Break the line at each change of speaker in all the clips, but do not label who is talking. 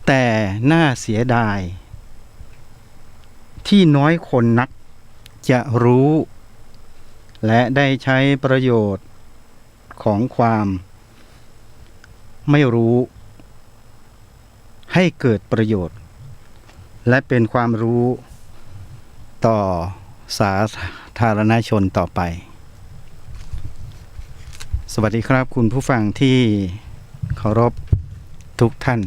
แต่น่าเสียดายที่น้อยคนนักจะรู้และได้ใช้ประโยชน์ของความไม่รู้ให้เกิดประโยชน์และเป็นความรู้ต่อสาธารณชนต่อไปสวัสดีครับคุณผู้ฟังที่เคารพทุกท่าน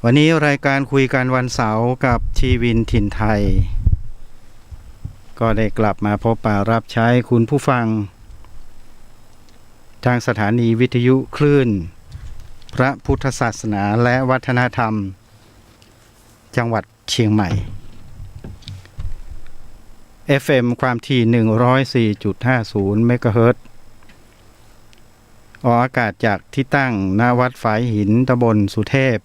วันนี้รายการคุยกันวันเสาร์กับชีวินถิ่นไทยก็ได้กลับมาพบปะรับใช้คุณผู้ฟังทางสถานีวิทยุคลื่นพระพุทธศาสนาและวัฒนธรรมจังหวัดเชียงใหม่ FM ความถี่ 104.50 เมกะเฮิรตซ์ออกอากาศจากที่ตั้งณวัดฝายหินตำบลสุเทพ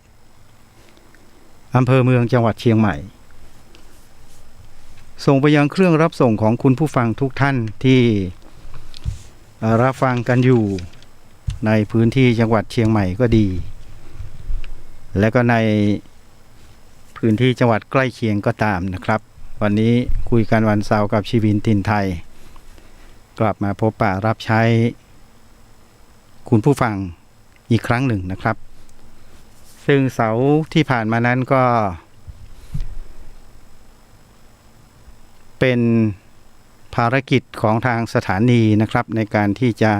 อำเภอเมืองจังหวัดเชียงใหม่ส่งไปยังเครื่องรับส่งของคุณผู้ฟังทุกท่านที่รับฟังกันอยู่ในพื้นที่จังหวัดเชียงใหม่ก็ดีและก็ในพื้นที่จังหวัดใกล้เคียงก็ตามนะครับวันนี้คุยกันวันเสาร์กับชีวินถิ่นไทยกลับมาพบปะรับใช้คุณผู้ฟังอีกครั้งหนึ่งนะครับซึ่งเสาร์ที่ผ่านมานั้นก็เป็นภารกิจของทางสถานีนะครับในการที่จะ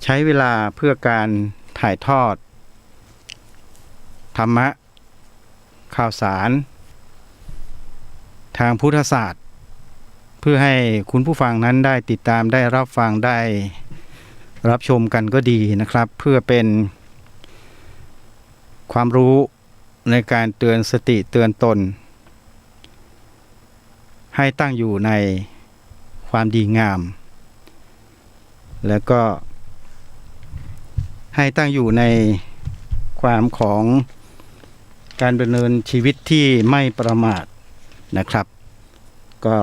ใช้เวลาเพื่อการถ่ายทอดธรรมะข่าวสารทางพุทธศาสตร์เพื่อให้คุณผู้ฟังนั้นได้ติดตามได้รับฟังได้รับชมกันก็ดีนะครับเพื่อเป็นความรู้ในการเตือนสติเตือนตนให้ตั้งอยู่ในความดีงามแล้วก็ให้ตั้งอยู่ในความของการดำเนินชีวิตที่ไม่ประมาทนะครับก็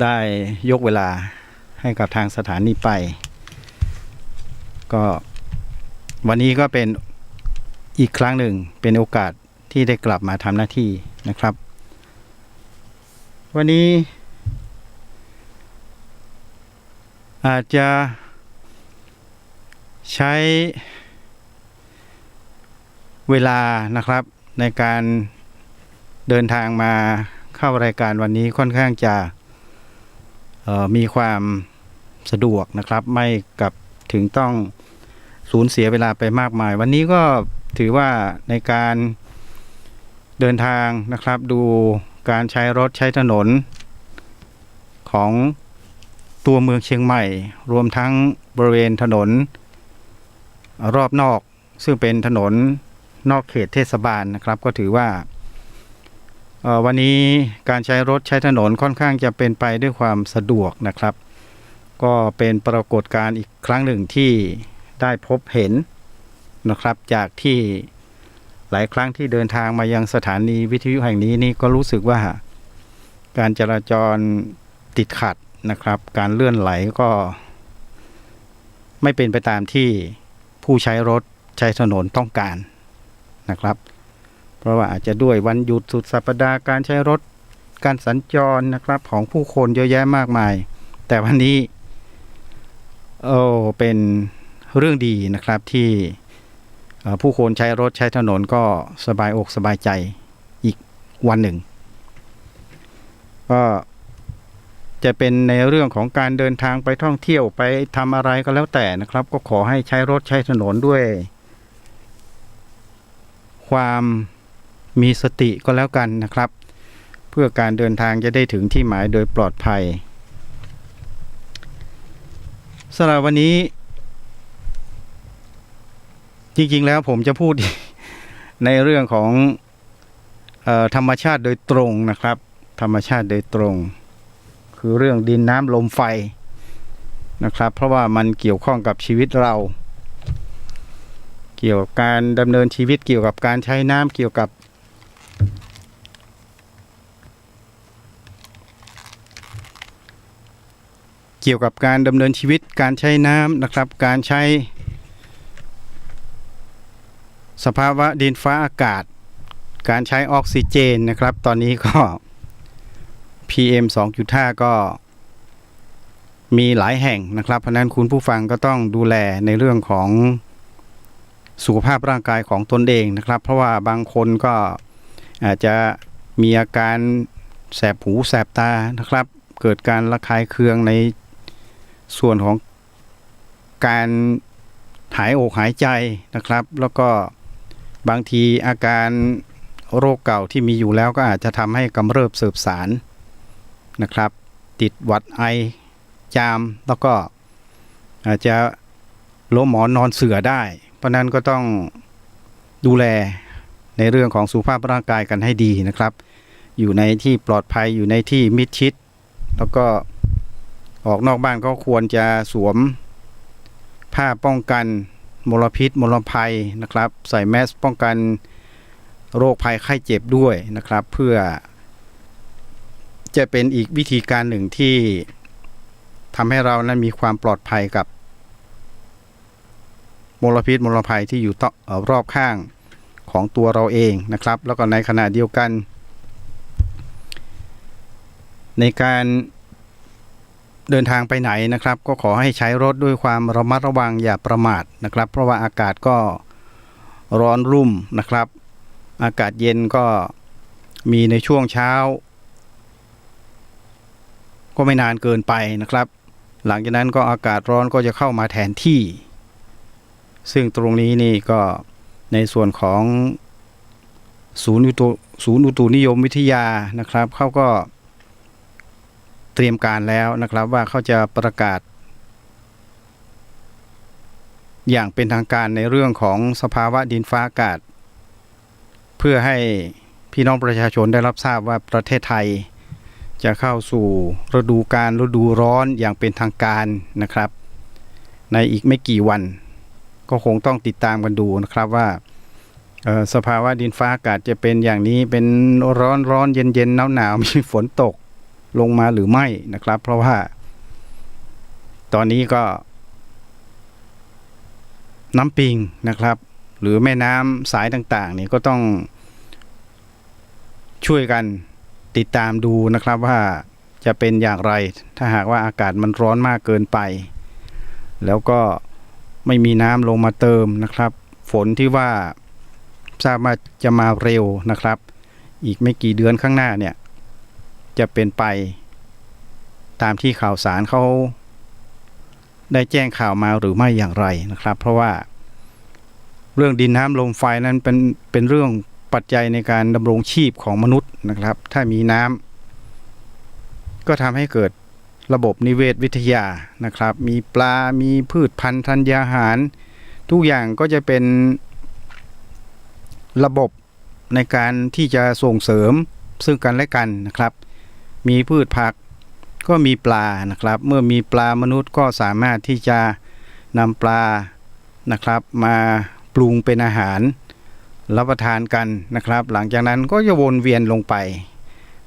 ได้ยกเวลาให้กับทางสถานีไปก็วันนี้ก็เป็นอีกครั้งหนึ่งเป็นโอกาสที่ได้กลับมาทำหน้าที่นะครับวันนี้อาจจะใช้เวลานะครับในการเดินทางมาเข้ารายการวันนี้ค่อนข้างจะมีความสะดวกนะครับไม่กับถึงต้องสูญเสียเวลาไปมากมายวันนี้ก็ถือว่าในการเดินทางนะครับดูการใช้รถใช้ถนนของตัวเมืองเชียงใหม่รวมทั้งบริเวณถนนรอบนอกซึ่งเป็นถนนนอกเขตเทศบาลนะครับก็ถือว่าวันนี้การใช้รถใช้ถนนค่อนข้างจะเป็นไปด้วยความสะดวกนะครับก็เป็นปรากฏการณ์อีกครั้งหนึ่งที่ได้พบเห็นนะครับจากที่หลายครั้งที่เดินทางมายังสถานีวิทยุแห่งนี้นี่ก็รู้สึกว่าการจราจรติดขัดนะครับการเลื่อนไหลก็ไม่เป็นไปตามที่ผู้ใช้รถใช้ถนนต้องการนะครับเพราะว่าอาจจะด้วยวันหยุดสุดสัปดาห์การใช้รถการสัญจรนะครับของผู้คนเยอะแยะมากมายแต่วันนี้เป็นเรื่องดีนะครับที่ผู้คนใช้รถใช้ถนนก็สบายอกสบายใจอีกวันหนึ่งก็จะเป็นในเรื่องของการเดินทางไปท่องเที่ยวไปทำอะไรก็แล้วแต่นะครับก็ขอให้ใช้รถใช้ถนนด้วยความมีสติก็แล้วกันนะครับเพื่อการเดินทางจะได้ถึงที่หมายโดยปลอดภัยสำหรับวันนี้จริงๆแล้วผมจะพูด ในเรื่องของธรรมชาติโดยตรงนะครับธรรมชาติโดยตรงคือเรื่องดินน้ำลมไฟนะครับเพราะว่ามันเกี่ยวข้องกับชีวิตเราเกี่ยวกับการดำเนินชีวิตเกี่ยวกับการใช้น้ำเกี่ยวกับการดำเนินชีวิตการใช้น้ำนะครับการใช้ สภาวะดินฟ้าอากาศการใช้ออกซิเจนนะครับตอนนี้ก็ PM 2.5 ก็มีหลายแห่งนะครับเพราะนั้นคุณผู้ฟังก็ต้องดูแลในเรื่องของสุขภาพร่างกายของตนเองนะครับเพราะว่าบางคนก็อาจจะมีอาการแสบหูแสบตานะครับเกิดการระคายเคืองในส่วนของการหายอกหายใจนะครับแล้วก็บางทีอาการโรคเก่าที่มีอยู่แล้วก็อาจจะทำให้กำเริบเสบสารนะครับติดหวัดไอจามแล้วก็อาจจะล้มหมอนนอนเสื่อได้เพราะนั้นก็ต้องดูแลในเรื่องของสุขภาพร่างกายกันให้ดีนะครับอยู่ในที่ปลอดภัยอยู่ในที่มิดชิดแล้วก็ออกนอกบ้านก็ควรจะสวมผ้าป้องกันมลพิษมลภัยนะครับใส่แมสป้องกันโรคภัยไข้เจ็บด้วยนะครับเพื่อจะเป็นอีกวิธีการหนึ่งที่ทำให้เรานั้นมีความปลอดภัยกับมลพิษมลภัยที่อยู่รอบข้างของตัวเราเองนะครับแล้วก็ในขณะเดียวกันในการเดินทางไปไหนนะครับก็ขอให้ใช้รถด้วยความระมัดระวังอย่าประมาทนะครับเพราะว่าอากาศก็ร้อนรุ่มนะครับอากาศเย็นก็มีในช่วงเช้าก็ไม่นานเกินไปนะครับหลังจากนั้นก็อากาศร้อนก็จะเข้ามาแทนที่ซึ่งตรงนี้นี่ก็ในส่วนของศูนย์อุตุนิยมวิทยานะครับเขาก็เตรียมการแล้วนะครับว่าเขาจะประกาศอย่างเป็นทางการในเรื่องของสภาวะดินฟ้าอากาศเพื่อให้พี่น้องประชาชนได้รับทราบว่าประเทศไทยจะเข้าสู่ฤดูร้อนอย่างเป็นทางการนะครับในอีกไม่กี่วันก็คงต้องติดตามกันดูนะครับว่าสภาวะดินฟ้าอากาศจะเป็นอย่างนี้เป็นร้อนเย็นหนาวมีฝนตกลงมาหรือไม่นะครับเพราะว่าตอนนี้ก็น้ำปิงนะครับหรือแม่น้ำสายต่างๆนี่ก็ต้องช่วยกันติดตามดูนะครับว่าจะเป็นอย่างไรถ้าหากว่าอากาศมันร้อนมากเกินไปแล้วก็ไม่มีน้ำลงมาเติมนะครับฝนที่ว่าทราบว่าจะมาเร็วนะครับอีกไม่กี่เดือนข้างหน้าเนี่ยจะเป็นไปตามที่ข่าวสารเขาได้แจ้งข่าวมาหรือไม่อย่างไรนะครับเพราะว่าเรื่องดินน้ำลมไฟนั้นเป็นเรื่องปัจจัยในการดำรงชีพของมนุษย์นะครับถ้ามีน้ำก็ทำให้เกิดระบบนิเวศวิทยานะครับมีปลามีพืชพันธุ์ธัญญาหารทุกอย่างก็จะเป็นระบบในการที่จะส่งเสริมซึ่งกันและกันนะครับมีพืชผักก็มีปลานะครับเมื่อมีปลามนุษย์ก็สามารถที่จะนำปลานะครับมาปรุงเป็นอาหารรับประทานกันนะครับหลังจากนั้นก็จะวนเวียนลงไป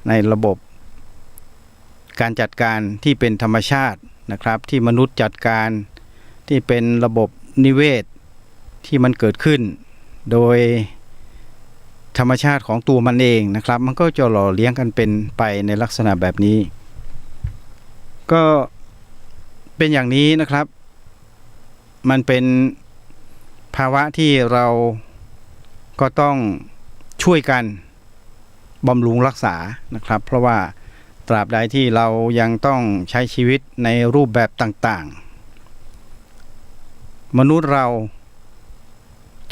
ในระบบการจัดการที่เป็นธรรมชาตินะครับที่มนุษย์จัดการที่เป็นระบบนิเวศที่มันเกิดขึ้นโดยธรรมชาติของตัวมันเองนะครับมันก็จะหล่อเลี้ยงกันเป็นไปในลักษณะแบบนี้ก็เป็นอย่างนี้นะครับมันเป็นภาวะที่เราก็ต้องช่วยกันบำรุงรักษานะครับเพราะว่าตราบใดที่เรายังต้องใช้ชีวิตในรูปแบบต่างๆมนุษย์เรา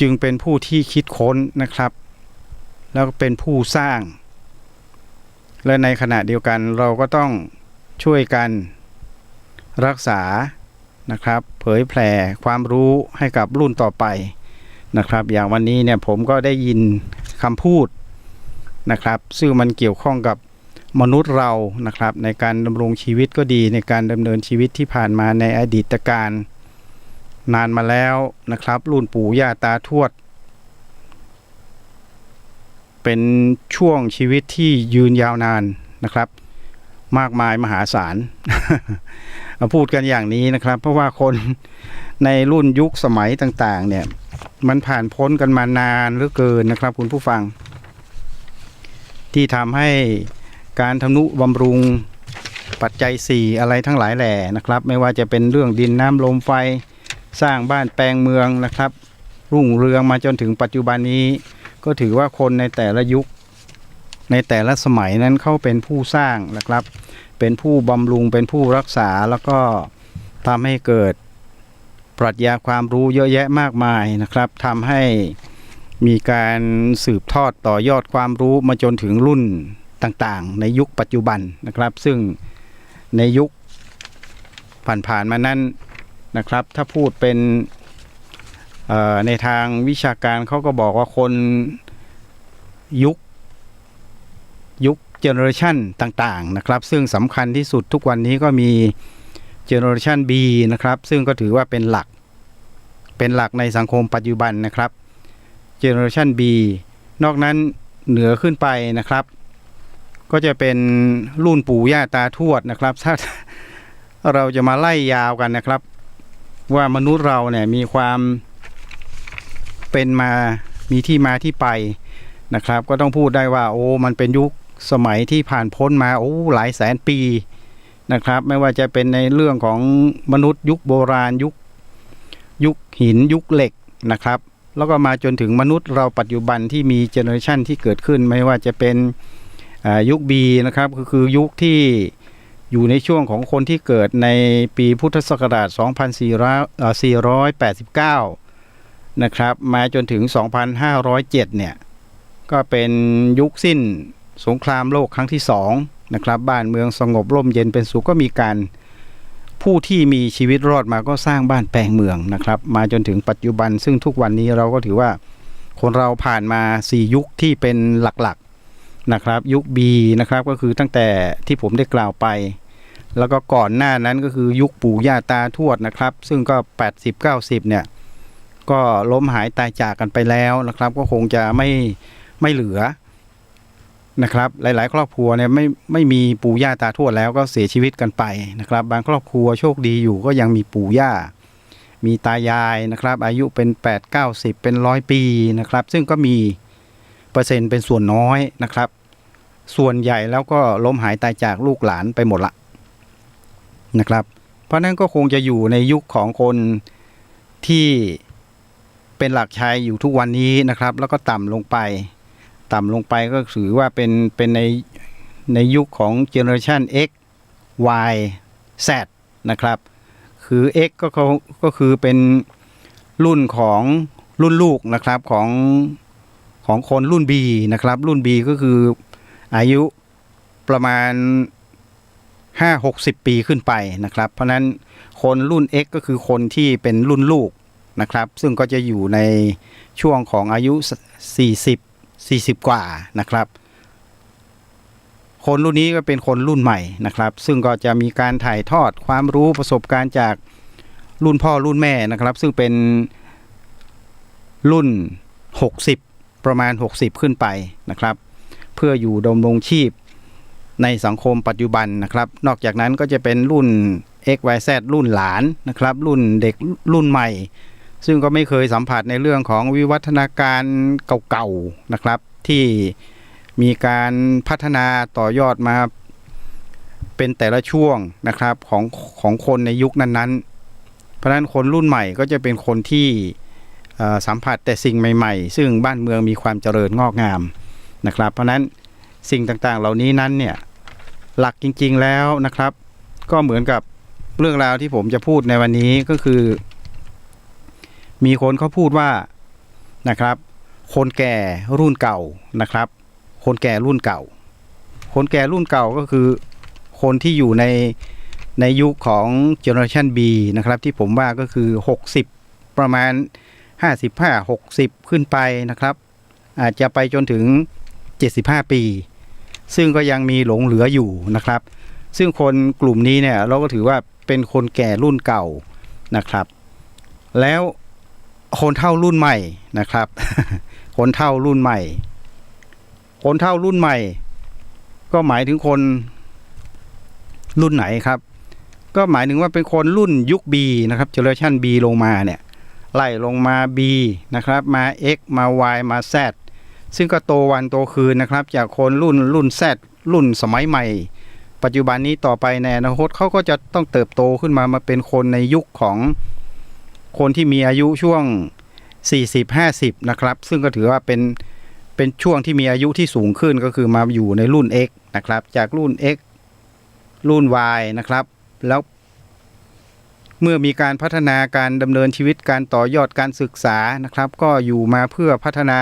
จึงเป็นผู้ที่คิดค้นนะครับแล้วก็เป็นผู้สร้างและในขณะเดียวกันเราก็ต้องช่วยกันรักษานะครับเผยแผ่ความรู้ให้กับรุ่นต่อไปนะครับอย่างวันนี้เนี่ยผมก็ได้ยินคำพูดนะครับซึ่งมันเกี่ยวข้องกับมนุษย์เรานะครับในการดำรงชีวิตก็ดีในการดำเนินชีวิตที่ผ่านมาในอดีตการนานมาแล้วนะครับรุ่นปู่ย่าตาทวดเป็นช่วงชีวิตที่ยืนยาวนานนะครับมากมายมหาศาล พูดกันอย่างนี้นะครับเพราะว่าคนในรุ่นยุคสมัยต่างๆเนี่ย มันผ่านพ้นกันมานานเหลือเกินนะครับคุณผู้ฟังที่ทำให้การทำนุบำรุงปัจจัย4อะไรทั้งหลายแหล่นะครับไม่ว่าจะเป็นเรื่องดินน้ำลมไฟสร้างบ้านแปลงเมืองนะครับรุ่งเรืองมาจนถึงปัจจุบันนี้ก็ถือว่าคนในแต่ละยุคในแต่ละสมัยนั้นเขาเป็นผู้สร้างนะครับเป็นผู้บำรุงเป็นผู้รักษาแล้วก็ทำให้เกิดปรัชญาความรู้เยอะแยะมากมายนะครับทำให้มีการสืบทอดต่อยอดความรู้มาจนถึงรุ่นต่างๆในยุคปัจจุบันนะครับซึ่งในยุคผ่านๆมานั้นนะครับถ้าพูดเป็นในทางวิชาการเขาก็บอกว่าคนยุคเจเนอเรชันต่างๆนะครับซึ่งสำคัญที่สุดทุกวันนี้ก็มีเจเนอเรชัน B นะครับซึ่งก็ถือว่าเป็นหลักในสังคมปัจจุบันนะครับเจเนอเรชัน B นอกนั้นเหนือขึ้นไปนะครับก็จะเป็นรุ่นปู่ย่าตาทวดนะครับถ้าเราจะมาไล่ยาวกันนะครับว่ามนุษย์เราเนี่ยมีความเป็นมามีที่มาที่ไปนะครับก็ต้องพูดได้ว่าโอ้มันเป็นยุคสมัยที่ผ่านพ้นมาโอ้หลายแสนปีนะครับไม่ว่าจะเป็นในเรื่องของมนุษย์ยุคโบราณยุคหินยุคเหล็กนะครับแล้วก็มาจนถึงมนุษย์เราปัจจุบันที่มีเจเนอเรชันที่เกิดขึ้นไม่ว่าจะเป็นยุค B นะครับคือยุคที่อยู่ในช่วงของคนที่เกิดในปีพุทธศักราช 2489 นะครับมาจนถึง 2507 เนี่ยก็เป็นยุคสิ้นสงครามโลกครั้งที่2นะครับบ้านเมืองสงบร่มเย็นเป็นสุขก็มีการผู้ที่มีชีวิตรอดมาก็สร้างบ้านแปลงเมืองนะครับมาจนถึงปัจจุบันซึ่งทุกวันนี้เราก็ถือว่าคนเราผ่านมา4ยุคที่เป็นหลักๆนะครับยุค B นะครับก็คือตั้งแต่ที่ผมได้กล่าวไปแล้วก็ก่อนหน้านั้นก็คือยุคปู่ย่าตาทวดนะครับซึ่งก็ 80-90 เนี่ยก็ล้มหายตายจากกันไปแล้วนะครับก็คงจะไม่เหลือนะครับหลายๆครอบครัวเนี่ยไม่มีปู่ย่าตาทวดแล้วก็เสียชีวิตกันไปนะครับบางครอบครัวโชคดีอยู่ก็ยังมีปู่ย่ามีตายายนะครับอายุเป็น80-90เป็น100 ปีนะครับซึ่งก็มีเปอร์เซ็นต์เป็นส่วนน้อยนะครับส่วนใหญ่แล้วก็ล้มหายตายจากลูกหลานไปหมดละนะครับเพราะนั้นก็คงจะอยู่ในยุคของคนที่เป็นหลักชัยอยู่ทุกวันนี้นะครับแล้วก็ต่ำลงไปก็ถือว่าเป็นในยุคของ Generation X Y Z นะครับคือ X ก็คือเป็นรุ่นของรุ่นลูกนะครับของคนรุ่น B นะครับรุ่น B ก็คืออายุประมาณ 5-60 ปีขึ้นไปนะครับเพราะนั้นคนรุ่น X ก็คือคนที่เป็นรุ่นลูกนะครับซึ่งก็จะอยู่ในช่วงของอายุ40 กว่านะครับคนรุ่นนี้ก็เป็นคนรุ่นใหม่นะครับซึ่งก็จะมีการถ่ายทอดความรู้ประสบการณ์จากรุ่นพ่อรุ่นแม่นะครับซึ่งเป็นรุ่น60ประมาณ60ขึ้นไปนะครับเพื่ออยู่ดำรงชีพในสังคมปัจจุบันนะครับนอกจากนั้นก็จะเป็นรุ่น XYZ รุ่นหลานนะครับรุ่นเด็กรุ่นใหม่ซึ่งก็ไม่เคยสัมผัสในเรื่องของวิวัฒนาการเก่าๆนะครับที่มีการพัฒนาต่อยอดมาเป็นแต่ละช่วงนะครับของคนในยุคนั้นๆเพราะฉะนั้นคนรุ่นใหม่ก็จะเป็นคนที่สัมผัสแต่สิ่งใหม่ๆซึ่งบ้านเมืองมีความเจริญงอกงามนะครับเพราะฉะนั้นสิ่งต่างๆเหล่านี้นั้นเนี่ยหลักจริงๆแล้วนะครับก็เหมือนกับเรื่องราวที่ผมจะพูดในวันนี้ก็คือมีคนเขาพูดว่านะครับคนแก่รุ่นเก่านะครับคนแก่รุ่นเก่าก็คือคนที่อยู่ในยุคของ Generation B นะครับที่ผมว่าก็คือ60ประมาณ55-60ขึ้นไปนะครับอาจจะไปจนถึง75 ปีซึ่งก็ยังมีหลงเหลืออยู่นะครับซึ่งคนกลุ่มนี้เนี่ยเราก็ถือว่าเป็นคนแก่รุ่นเก่านะครับแล้วคนเฒ่ารุ่นใหม่นะครับ คนเฒ่ารุ่นใหม่ก็หมายถึงคนรุ่นไหนครับก็หมายถึงว่าเป็นคนรุ่นยุค B นะครับ Generation B ลงมาเนี่ย ไล่ลงมา B นะครับมา X มา Y มา Z ซึ่งก็โตวันโตคืนนะครับจากคนรุ่น Z รุ่นสมัยใหม่ปัจจุบันนี้ต่อไปในอนาคตเขาก็จะต้องเติบโตขึ้นมาเป็นคนในยุคของคนที่มีอายุช่วง40-50นะครับซึ่งก็ถือว่าเป็นช่วงที่มีอายุที่สูงขึ้นก็คือมาอยู่ในรุ่น X นะครับจากรุ่น X รุ่น Y นะครับแล้วเมื่อมีการพัฒนาการดำเนินชีวิตการต่อยอดการศึกษานะครับก็อยู่มาเพื่อพัฒนา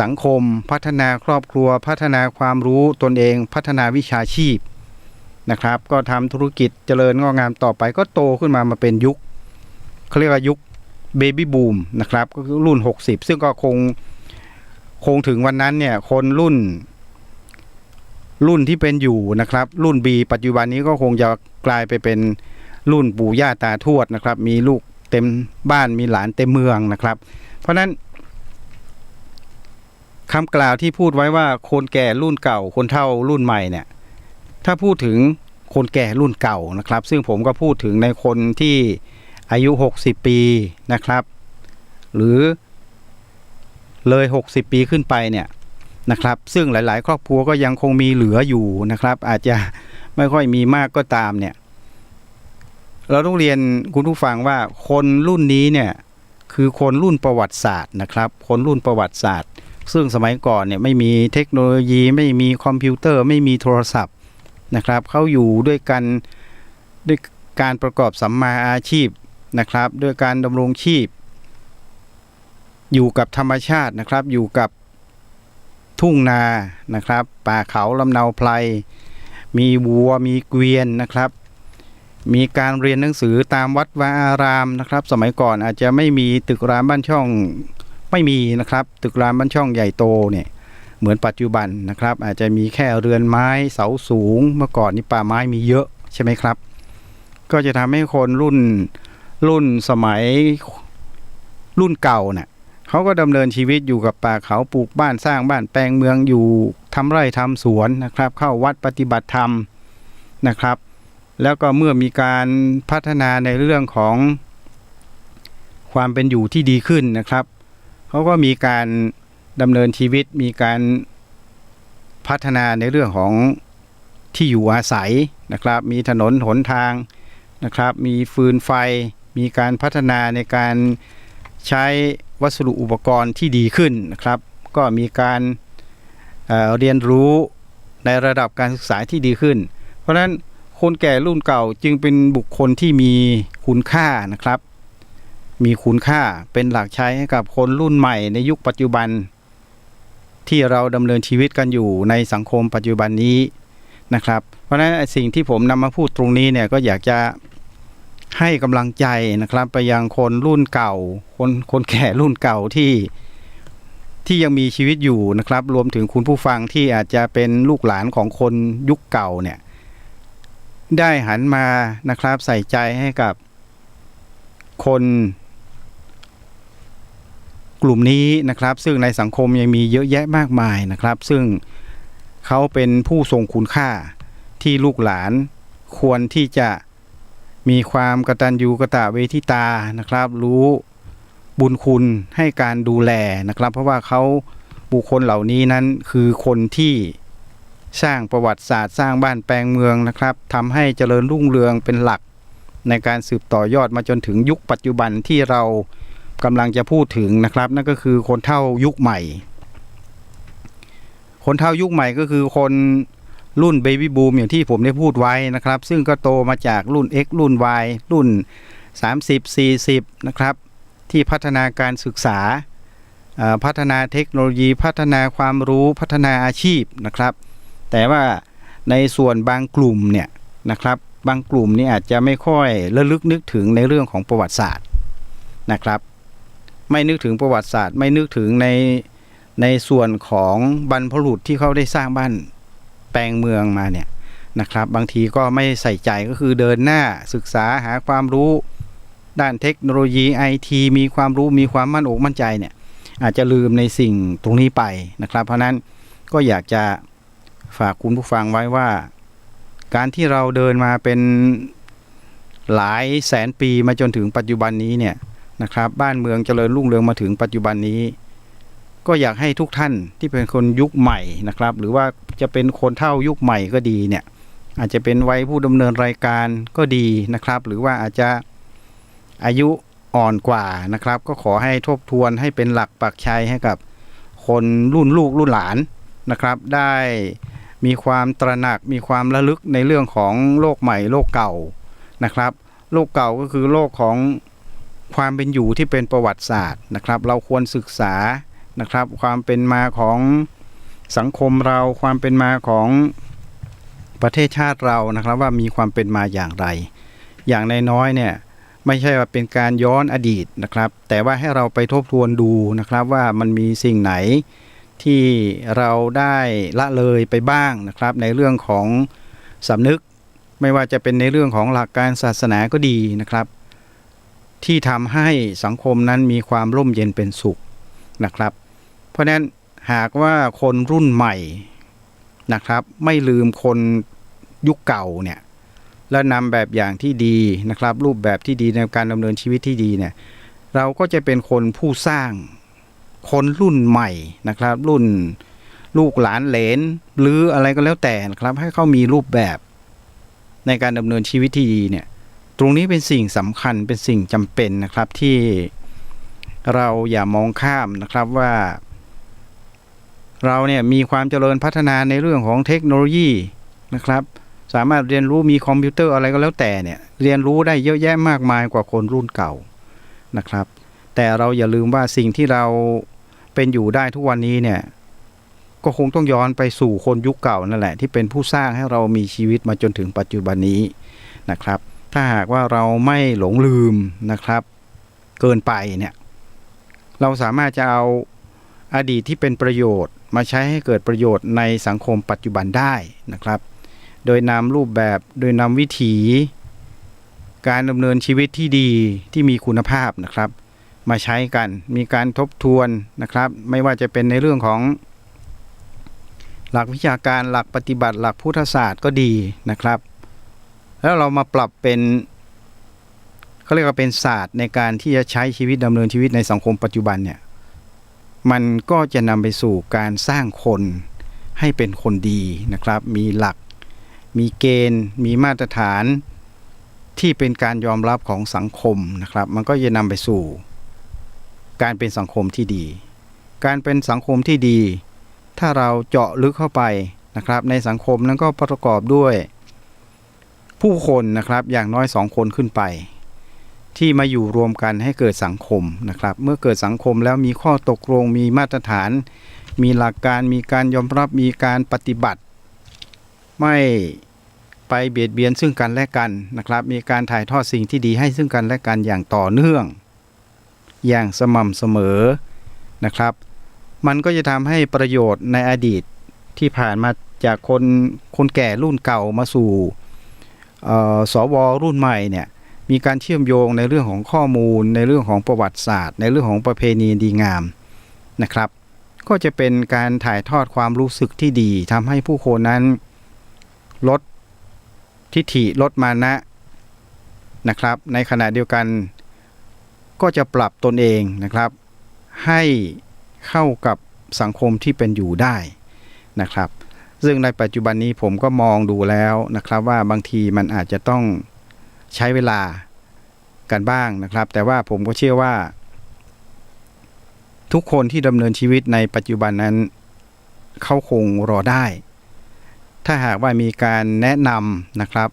สังคมพัฒนาครอบครัวพัฒนาความรู้ตนเองพัฒนาวิชาชีพนะครับก็ทำธุรกิจเจริญงอกงามต่อไปก็โตขึ้นมาเป็นยุคเขาเรียกว่ายุคเบบี้บูมนะครับก็คือรุ่น60ซึ่งก็คงถึงวันนั้นเนี่ยคนรุ่นที่เป็นอยู่นะครับรุ่น B ปัจจุบันนี้ก็คงจะกลายไปเป็นรุ่นปู่ย่าตาทวดนะครับมีลูกเต็มบ้านมีหลานเต็มเมืองนะครับเพราะนั้นคำกล่าวที่พูดไว้ว่าคนแก่รุ่นเก่าคนเฒ่ารุ่นใหม่เนี่ยถ้าพูดถึงคนแก่รุ่นเก่านะครับซึ่งผมก็พูดถึงในคนที่อายุ60ปีนะครับหรือเลย60ปีขึ้นไปเนี่ยนะครับซึ่งหลายๆครอบครัวก็ยังคงมีเหลืออยู่นะครับอาจจะไม่ค่อยมีมากก็ตามเนี่ยเราต้องเรียนคุณผู้ฟังว่าคนรุ่นนี้เนี่ยคือคนรุ่นประวัติศาสตร์นะครับคนรุ่นประวัติศาสตร์ซึ่งสมัยก่อนเนี่ยไม่มีเทคโนโลยีไม่มีคอมพิวเตอร์ไม่มีโทรศัพท์นะครับเขาอยู่ด้วยกันด้วยการประกอบสัมมาอาชีพนะครับด้วยการดำรงชีพอยู่กับธรรมชาตินะครับอยู่กับทุ่งนานะครับป่าเขาลำเนาไพรมีวัวมีเกวียนนะครับมีการเรียนหนังสือตามวัดวาอารามนะครับสมัยก่อนอาจจะไม่มีตึกรามบ้านช่องไม่มีนะครับตึกรามบ้านช่องใหญ่โตเนี่ยเหมือนปัจจุบันนะครับอาจจะมีแค่เรือนไม้เสาสูงเมื่อก่อนนี่ป่าไม้มีเยอะใช่ไหมครับก็จะทำให้คนรุ่นสมัยรุ่นเก่าเนี่ยเขาก็ดำเนินชีวิตอยู่กับป่าเขาปลูกบ้านสร้างบ้านแปลงเมืองอยู่ทำไร่ทำสวนนะครับเข้าวัดปฏิบัติธรรมนะครับแล้วก็เมื่อมีการพัฒนาในเรื่องของความเป็นอยู่ที่ดีขึ้นนะครับเขาก็มีการดำเนินชีวิตมีการพัฒนาในเรื่องของที่อยู่อาศัยนะครับมีถนนหนทางนะครับมีฟืนไฟมีการพัฒนาในการใช้วัสดุอุปกรณ์ที่ดีขึ้นนะครับก็มีการเรียนรู้ในระดับการศึกษาที่ดีขึ้นเพราะฉะนั้นคนแก่รุ่นเก่าจึงเป็นบุคคลที่มีคุณค่านะครับมีคุณค่าเป็นหลักใช้ให้กับคนรุ่นใหม่ในยุคปัจจุบันที่เราดำเนินชีวิตกันอยู่ในสังคมปัจจุบันนี้นะครับเพราะฉะนั้นสิ่งที่ผมนำมาพูดตรงนี้เนี่ยก็อยากจะให้กำลังใจนะครับไปยังคนรุ่นเก่าคนแก่รุ่นเก่าที่ยังมีชีวิตอยู่นะครับรวมถึงคุณผู้ฟังที่อาจจะเป็นลูกหลานของคนยุคเก่าเนี่ยได้หันมานะครับใส่ใจให้กับคนกลุ่มนี้นะครับซึ่งในสังคมยังมีเยอะแยะมากมายนะครับซึ่งเขาเป็นผู้ทรงคุณค่าที่ลูกหลานควรที่จะมีความกตัญญูกตเวทิตานะครับรู้บุญคุณให้การดูแลนะครับเพราะว่าเขาบุคคลเหล่านี้นั้นคือคนที่สร้างประวัติศาสตร์สร้างบ้านแปลงเมืองนะครับทำให้เจริญรุ่งเรืองเป็นหลักในการสืบต่อยอดมาจนถึงยุคปัจจุบันที่เรากำลังจะพูดถึงนะครับนั่นก็คือคนเฒ่ายุคใหม่คนเฒ่ายุคใหม่ก็คือคนรุ่นเบบี้บูมอย่างที่ผมได้พูดไว้นะครับซึ่งก็โตมาจากรุ่น X รุ่น Y รุ่น30-40นะครับที่พัฒนาการศึกษาพัฒนาเทคโนโลยีพัฒนาความรู้พัฒนาอาชีพนะครับแต่ว่าในส่วนบางกลุ่มเนี่ยนะครับบางกลุ่มนี่อาจจะไม่ค่อยระลึกนึกถึงในเรื่องของประวัติศาสตร์นะครับไม่นึกถึงประวัติศาสตร์ไม่นึกถึงในส่วนของบรรพบุรุษที่เขาได้สร้างบ้านแปลงเมืองมาเนี่ยนะครับบางทีก็ไม่ใส่ใจก็คือเดินหน้าศึกษาหาความรู้ด้านเทคโนโลยี IT มีความรู้มีความมั่นอกมั่นใจเนี่ยอาจจะลืมในสิ่งตรงนี้ไปนะครับเพราะนั้นก็อยากจะฝากคุณผู้ฟังไว้ว่าการที่เราเดินมาเป็นหลายแสนปีมาจนถึงปัจจุบันนี้เนี่ย นะครับบ้านเมืองเจริญรุ่งเรืองมาถึงปัจจุบันนี้ก็อยากให้ทุกท่านที่เป็นคนยุคใหม่นะครับหรือว่าจะเป็นคนเฒ่ายุคใหม่ก็ดีเนี่ยอาจจะเป็นวัยผู้ดำเนินรายการก็ดีนะครับหรือว่าอาจจะอายุอ่อนกว่านะครับก็ขอให้ทบทวนให้เป็นหลักปักชัยให้กับคนรุ่นลูกรุ่นหลานนะครับได้มีความตระหนักมีความระลึกในเรื่องของโลกใหม่โลกเก่านะครับโลกเก่าก็คือโลกของความเป็นอยู่ที่เป็นประวัติศาสตร์นะครับเราควรศึกษานะครับความเป็นมาของสังคมเราความเป็นมาของประเทศชาติเรานะครับว่ามีความเป็นมาอย่างไรอย่างน้อยๆเนี่ยไม่ใช่ว่าเป็นการย้อนอดีตนะครับแต่ว่าให้เราไปทบทวนดูนะครับว่ามันมีสิ่งไหนที่เราได้ละเลยไปบ้างนะครับในเรื่องของสำนึกไม่ว่าจะเป็นในเรื่องของหลักการศาสนาก็ดีนะครับที่ทำให้สังคมนั้นมีความร่มเย็นเป็นสุขนะครับเพราะฉะนั้นหากว่าคนรุ่นใหม่นะครับไม่ลืมคนยุคเก่าเนี่ยและนำแบบอย่างที่ดีนะครับรูปแบบที่ดีในการดำเนินชีวิตที่ดีเนี่ยเราก็จะเป็นคนผู้สร้างคนรุ่นใหม่นะครับรุ่นลูกหลานเหลนหรืออะไรก็แล้วแต่นะครับให้เขามีรูปแบบในการดำเนินชีวิตที่ดีเนี่ยตรงนี้เป็นสิ่งสำคัญเป็นสิ่งจำเป็นนะครับที่เราอย่ามองข้ามนะครับว่าเราเนี่ยมีความเจริญพัฒนาในเรื่องของเทคโนโลยีนะครับสามารถเรียนรู้มีคอมพิวเตอร์อะไรก็แล้วแต่เนี่ยเรียนรู้ได้เยอะแยะมากมายกว่าคนรุ่นเก่านะครับแต่เราอย่าลืมว่าสิ่งที่เราเป็นอยู่ได้ทุกวันนี้เนี่ยก็คงต้องย้อนไปสู่คนยุคเก่านั่นแหละที่เป็นผู้สร้างให้เรามีชีวิตมาจนถึงปัจจุบันนี้นะครับถ้าหากว่าเราไม่หลงลืมนะครับเกินไปเนี่ยเราสามารถจะเอาอดีตที่เป็นประโยชน์มาใช้ให้เกิดประโยชน์ในสังคมปัจจุบันได้นะครับโดยนำรูปแบบโดยนำวิถีการดำเนินชีวิตที่ดีที่มีคุณภาพนะครับมาใช้กันมีการทบทวนนะครับไม่ว่าจะเป็นในเรื่องของหลักวิชาการหลักปฏิบัติหลักพุทธศาสตร์ก็ดีนะครับแล้วเรามาปรับเป็นเขาเรียกว่าเป็นศาสตร์ในการที่จะใช้ชีวิตดำเนินชีวิตในสังคมปัจจุบันเนี่ยมันก็จะนำไปสู่การสร้างคนให้เป็นคนดีนะครับมีหลักมีเกณฑ์มีมาตรฐานที่เป็นการยอมรับของสังคมนะครับมันก็จะนำไปสู่การเป็นสังคมที่ดีการเป็นสังคมที่ดีถ้าเราเจาะลึกเข้าไปนะครับในสังคมนั้นก็ประกอบด้วยผู้คนนะครับอย่างน้อย2 คนขึ้นไปที่มาอยู่รวมกันให้เกิดสังคมนะครับเมื่อเกิดสังคมแล้วมีข้อตกลงมีมาตรฐานมีหลักการมีการยอมรับมีการปฏิบัติไม่ไปเบียดเบียนซึ่งกันและกันนะครับมีการถ่ายทอดสิ่งที่ดีให้ซึ่งกันและกันอย่างต่อเนื่องอย่างสม่ำเสมอนะครับมันก็จะทำให้ประโยชน์ในอดีตที่ผ่านมาจากคนแก่รุ่นเก่ามาสู่สวรุ่นใหม่เนี่ยมีการเชื่อมโยงในเรื่องของข้อมูลในเรื่องของประวัติศาสตร์ในเรื่องของประเพณีดีงามนะครับก็จะเป็นการถ่ายทอดความรู้สึกที่ดีทำให้ผู้คนนั้นลดทิฐิลดมานะนะครับในขณะเดียวกันก็จะปรับตนเองนะครับให้เข้ากับสังคมที่เป็นอยู่ได้นะครับซึ่งในปัจจุบันนี้ผมก็มองดูแล้วนะครับว่าบางทีมันอาจจะต้องใช้เวลากันบ้างนะครับแต่ว่าผมก็เชื่อว่าทุกคนที่ดำเนินชีวิตในปัจจุบันนั้นเขาคงรอได้ถ้าหากว่ามีการแนะนำนะครับ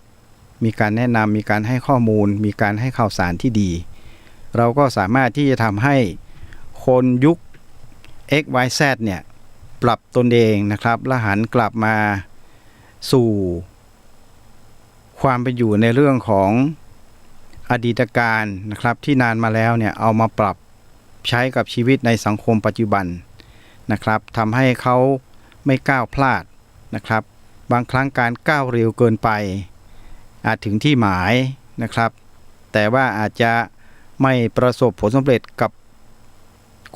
มีการแนะนำมีการให้ข้อมูลมีการให้ข่าวสารที่ดีเราก็สามารถที่จะทำให้คนยุค XYZ เนี่ยปรับตนเองนะครับและหันกลับมาสู่ความเป็นอยู่ในเรื่องของอดีตการนะครับที่นานมาแล้วเนี่ยเอามาปรับใช้กับชีวิตในสังคมปัจจุบันนะครับทำให้เขาไม่ก้าวพลาดนะครับบางครั้งการก้าวเร็วเกินไปอาจถึงที่หมายนะครับแต่ว่าอาจจะไม่ประสบผลสำเร็จกับ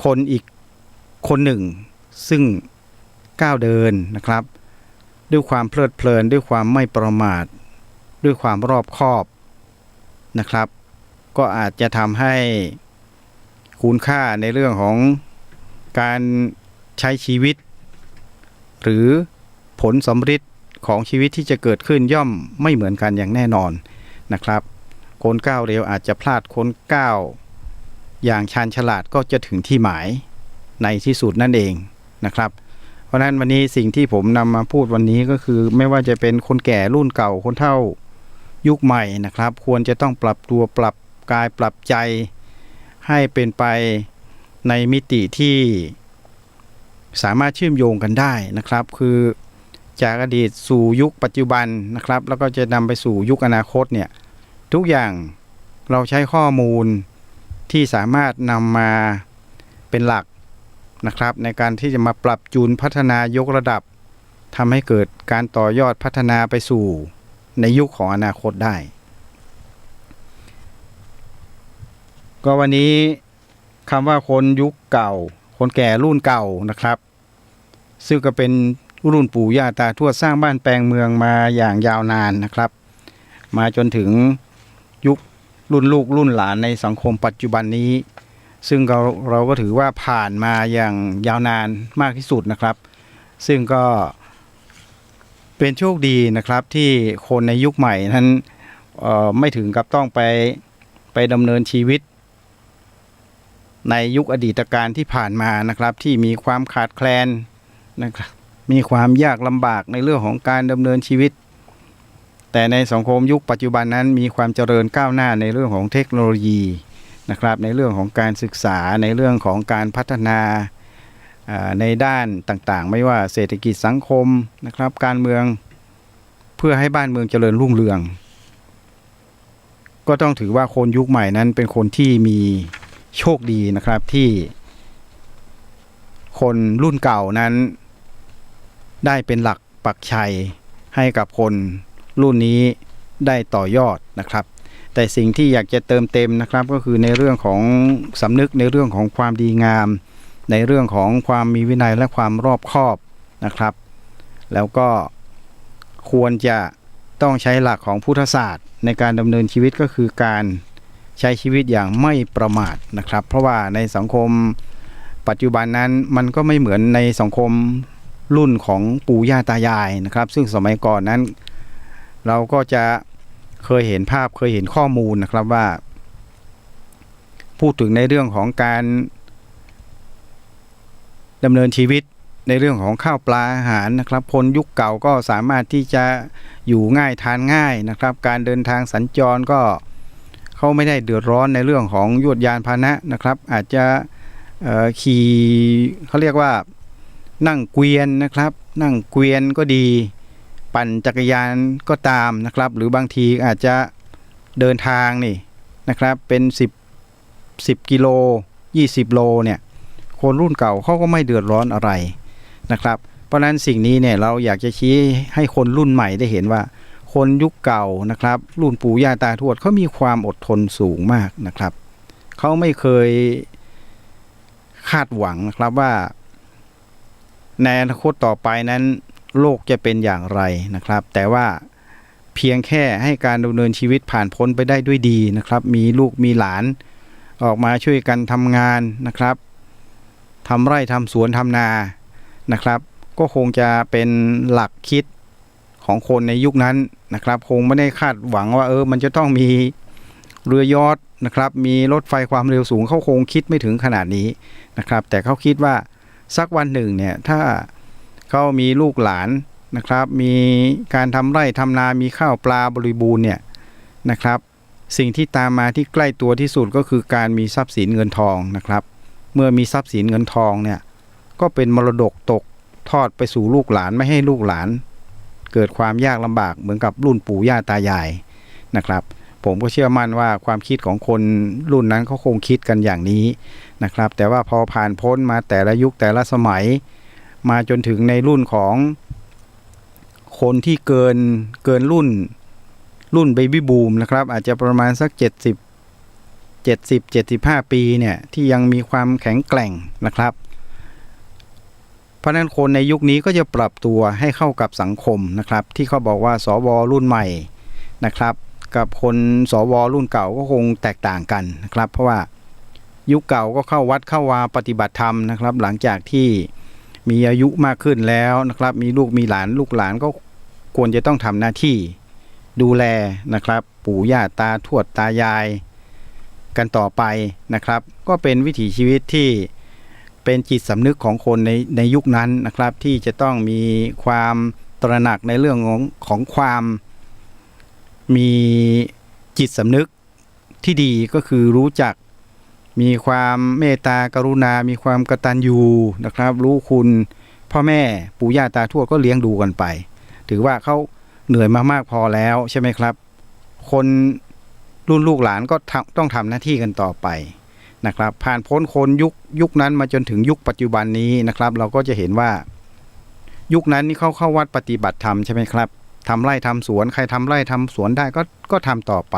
คนอีกคนหนึ่งซึ่งก้าวเดินนะครับด้วยความเพลิดเพลินด้วยความไม่ประมาทด้วยความรอบคอบนะครับก็อาจจะทำให้ คุณค่าในเรื่องของการใช้ชีวิตหรือผลสำฤทธิ์ของชีวิตที่จะเกิดขึ้นย่อมไม่เหมือนกันอย่างแน่นอนนะครับคนก้าวเร็วอาจจะพลาดคนก้าวอย่างชาญฉลาดก็จะถึงที่หมายในที่สุดนั่นเองนะครับเพราะฉะนั้นวันนี้สิ่งที่ผมนำมาพูดวันนี้ก็คือไม่ว่าจะเป็นคนแก่รุ่นเก่าคนเฒ่ายุคใหม่นะครับควรจะต้องปรับตัวปรับกายปรับใจให้เป็นไปในมิติที่สามารถเชื่อมโยงกันได้นะครับคือจากอดีตสู่ยุคปัจจุบันนะครับแล้วก็จะนำไปสู่ยุคอนาคตเนี่ยทุกอย่างเราใช้ข้อมูลที่สามารถนำมาเป็นหลักนะครับในการที่จะมาปรับจูนพัฒนายกระดับทำให้เกิดการต่อยอดพัฒนาไปสู่ในยุคของอนาคตได้ก็วันนี้คำว่าคนยุคเก่าคนแก่รุ่นเก่านะครับซึ่งก็เป็นรุ่นปู่ย่าตาทวดสร้างบ้านแปลงเมืองมาอย่างยาวนานนะครับมาจนถึงยุครุ่นลูกรุ่นหลานในสังคมปัจจุบันนี้ซึ่งเราก็ถือว่าผ่านมาอย่างยาวนานมากที่สุดนะครับซึ่งก็เป็นโชคดีนะครับที่คนในยุคใหม่นั้นไม่ถึงกับต้องไปดำเนินชีวิตในยุคอดีตการที่ผ่านมานะครับที่มีความขาดแคลนนะครับมีความยากลำบากในเรื่องของการดำเนินชีวิตแต่ในสังคมยุคปัจจุบันนั้นมีความเจริญก้าวหน้าในเรื่องของเทคโนโลยีนะครับในเรื่องของการศึกษาในเรื่องของการพัฒนาในด้านต่างๆไม่ว่าเศรษฐกิจสังคมนะครับการเมืองเพื่อให้บ้านเมืองเจริญรุ่งเรืองก็ต้องถือว่าคนยุคใหม่นั้นเป็นคนที่มีโชคดีนะครับที่คนรุ่นเก่านั้นได้เป็นหลักปักชัยให้กับคนรุ่นนี้ได้ต่อยอดนะครับแต่สิ่งที่อยากจะเติมเต็มนะครับก็คือในเรื่องของสำนึกในเรื่องของความดีงามในเรื่องของความมีวินัยและความรอบคอบนะครับแล้วก็ควรจะต้องใช้หลักของพุทธศาสตร์ในการดำเนินชีวิตก็คือการใช้ชีวิตอย่างไม่ประมาทนะครับเพราะว่าในสังคมปัจจุบันนั้นมันก็ไม่เหมือนในสังคมรุ่นของปู่ย่าตายายนะครับซึ่งสมัยก่อนนั้นเราก็จะเคยเห็นภาพเคยเห็นข้อมูลนะครับว่าพูดถึงในเรื่องของการดำเนินชีวิตในเรื่องของข้าวปลาอาหารนะครับคนยุคเก่าก็สามารถที่จะอยู่ง่ายทานง่ายนะครับการเดินทางสัญจรก็เขาไม่ได้เดือดร้อนในเรื่องของยวดยานพาหนะนะครับอาจจะขี่เขาเรียกว่านั่งเกวียนนะครับนั่งเกวียนก็ดีปั่นจักรยานก็ตามนะครับหรือบางทีอาจจะเดินทางนี่นะครับเป็น10กิโล20โลเนี่ยคนรุ่นเก่าเขาก็ไม่เดือดร้อนอะไรนะครับเพราะฉะนั้นสิ่งนี้เนี่ยเราอยากจะชี้ให้คนรุ่นใหม่ได้เห็นว่าคนยุคเก่านะครับรุ่นปู่ย่าตาทวดเขามีความอดทนสูงมากนะครับเขาไม่เคยคาดหวังนะครับว่าในอนาคตต่อไปนั้นโลกจะเป็นอย่างไรนะครับแต่ว่าเพียงแค่ให้การดำเนินชีวิตผ่านพ้นไปได้ด้วยดีนะครับมีลูกมีหลานออกมาช่วยกันทำงานนะครับทำไร่ทำสวนทำนานะครับก็คงจะเป็นหลักคิดของคนในยุคนั้นนะครับคงไม่ได้คาดหวังว่ามันจะต้องมีเรือยอชต์นะครับมีรถไฟความเร็วสูงเขาคงคิดไม่ถึงขนาดนี้นะครับแต่เขาคิดว่าสักวันหนึ่งเนี่ยถ้าเขามีลูกหลานนะครับมีการทำไร่ทำนามีข้าวปลาบริบูรณ์เนี่ยนะครับสิ่งที่ตามมาที่ใกล้ตัวที่สุดก็คือการมีทรัพย์สินเงินทองนะครับเมื่อมีทรัพย์สินเงินทองเนี่ยก็เป็นมรดกตกทอดไปสู่ลูกหลานไม่ให้ลูกหลานเกิดความยากลำบากเหมือนกับรุ่นปู่ย่าตายายนะครับผมก็เชื่อมั่นว่าความคิดของคนรุ่นนั้นเขาคงคิดกันอย่างนี้นะครับแต่ว่าพอผ่านพ้นมาแต่ละยุคแต่ละสมัยมาจนถึงในรุ่นของคนที่เกินรุ่นเบบี้บูมนะครับอาจจะประมาณสัก75ปีเนี่ยที่ยังมีความแข็งแกร่งนะครับเพราะนั้นคนในยุคนี้ก็จะปรับตัวให้เข้ากับสังคมนะครับที่เขาบอกว่าสวรุ่นใหม่นะครับกับคนสวรุ่นเก่าก็คงแตกต่างกันนะครับเพราะว่า ยุคเก่าก็เข้าวัดเข้าวาปฏิบัติธรรมนะครับหลังจากที่มีอายุมากขึ้นแล้วนะครับมีลูกมีหลานลูกหลานก็ควรจะต้องทำหน้าที่ดูแลนะครับปู่ย่าตาทวดตายายกันต่อไปนะครับก็เป็นวิถีชีวิตที่เป็นจิตสำนึกของคนในยุคนั้นนะครับที่จะต้องมีความตระหนักในเรื่องของความมีจิตสำนึกที่ดีก็คือรู้จักมีความเมตตากรุณามีความกตัญญูนะครับรู้คุณพ่อแม่ปู่ย่าตาทวดก็เลี้ยงดูกันไปถือว่าเขาเหนื่อยมามากพอแล้วใช่ไหมครับคนรุ่นลูกหลานก็ต้องทำหน้าที่กันต่อไปนะครับผ่านพ้นคนยุคนั้นมาจนถึงยุคปัจจุบันนี้นะครับเราก็จะเห็นว่ายุคนั้นนี่เขาเข้าวัดปฏิบัติธรรมใช่ไหมครับทำไร่ทำสวนใครทำไร่ทำสวนได้ก็ทำต่อไป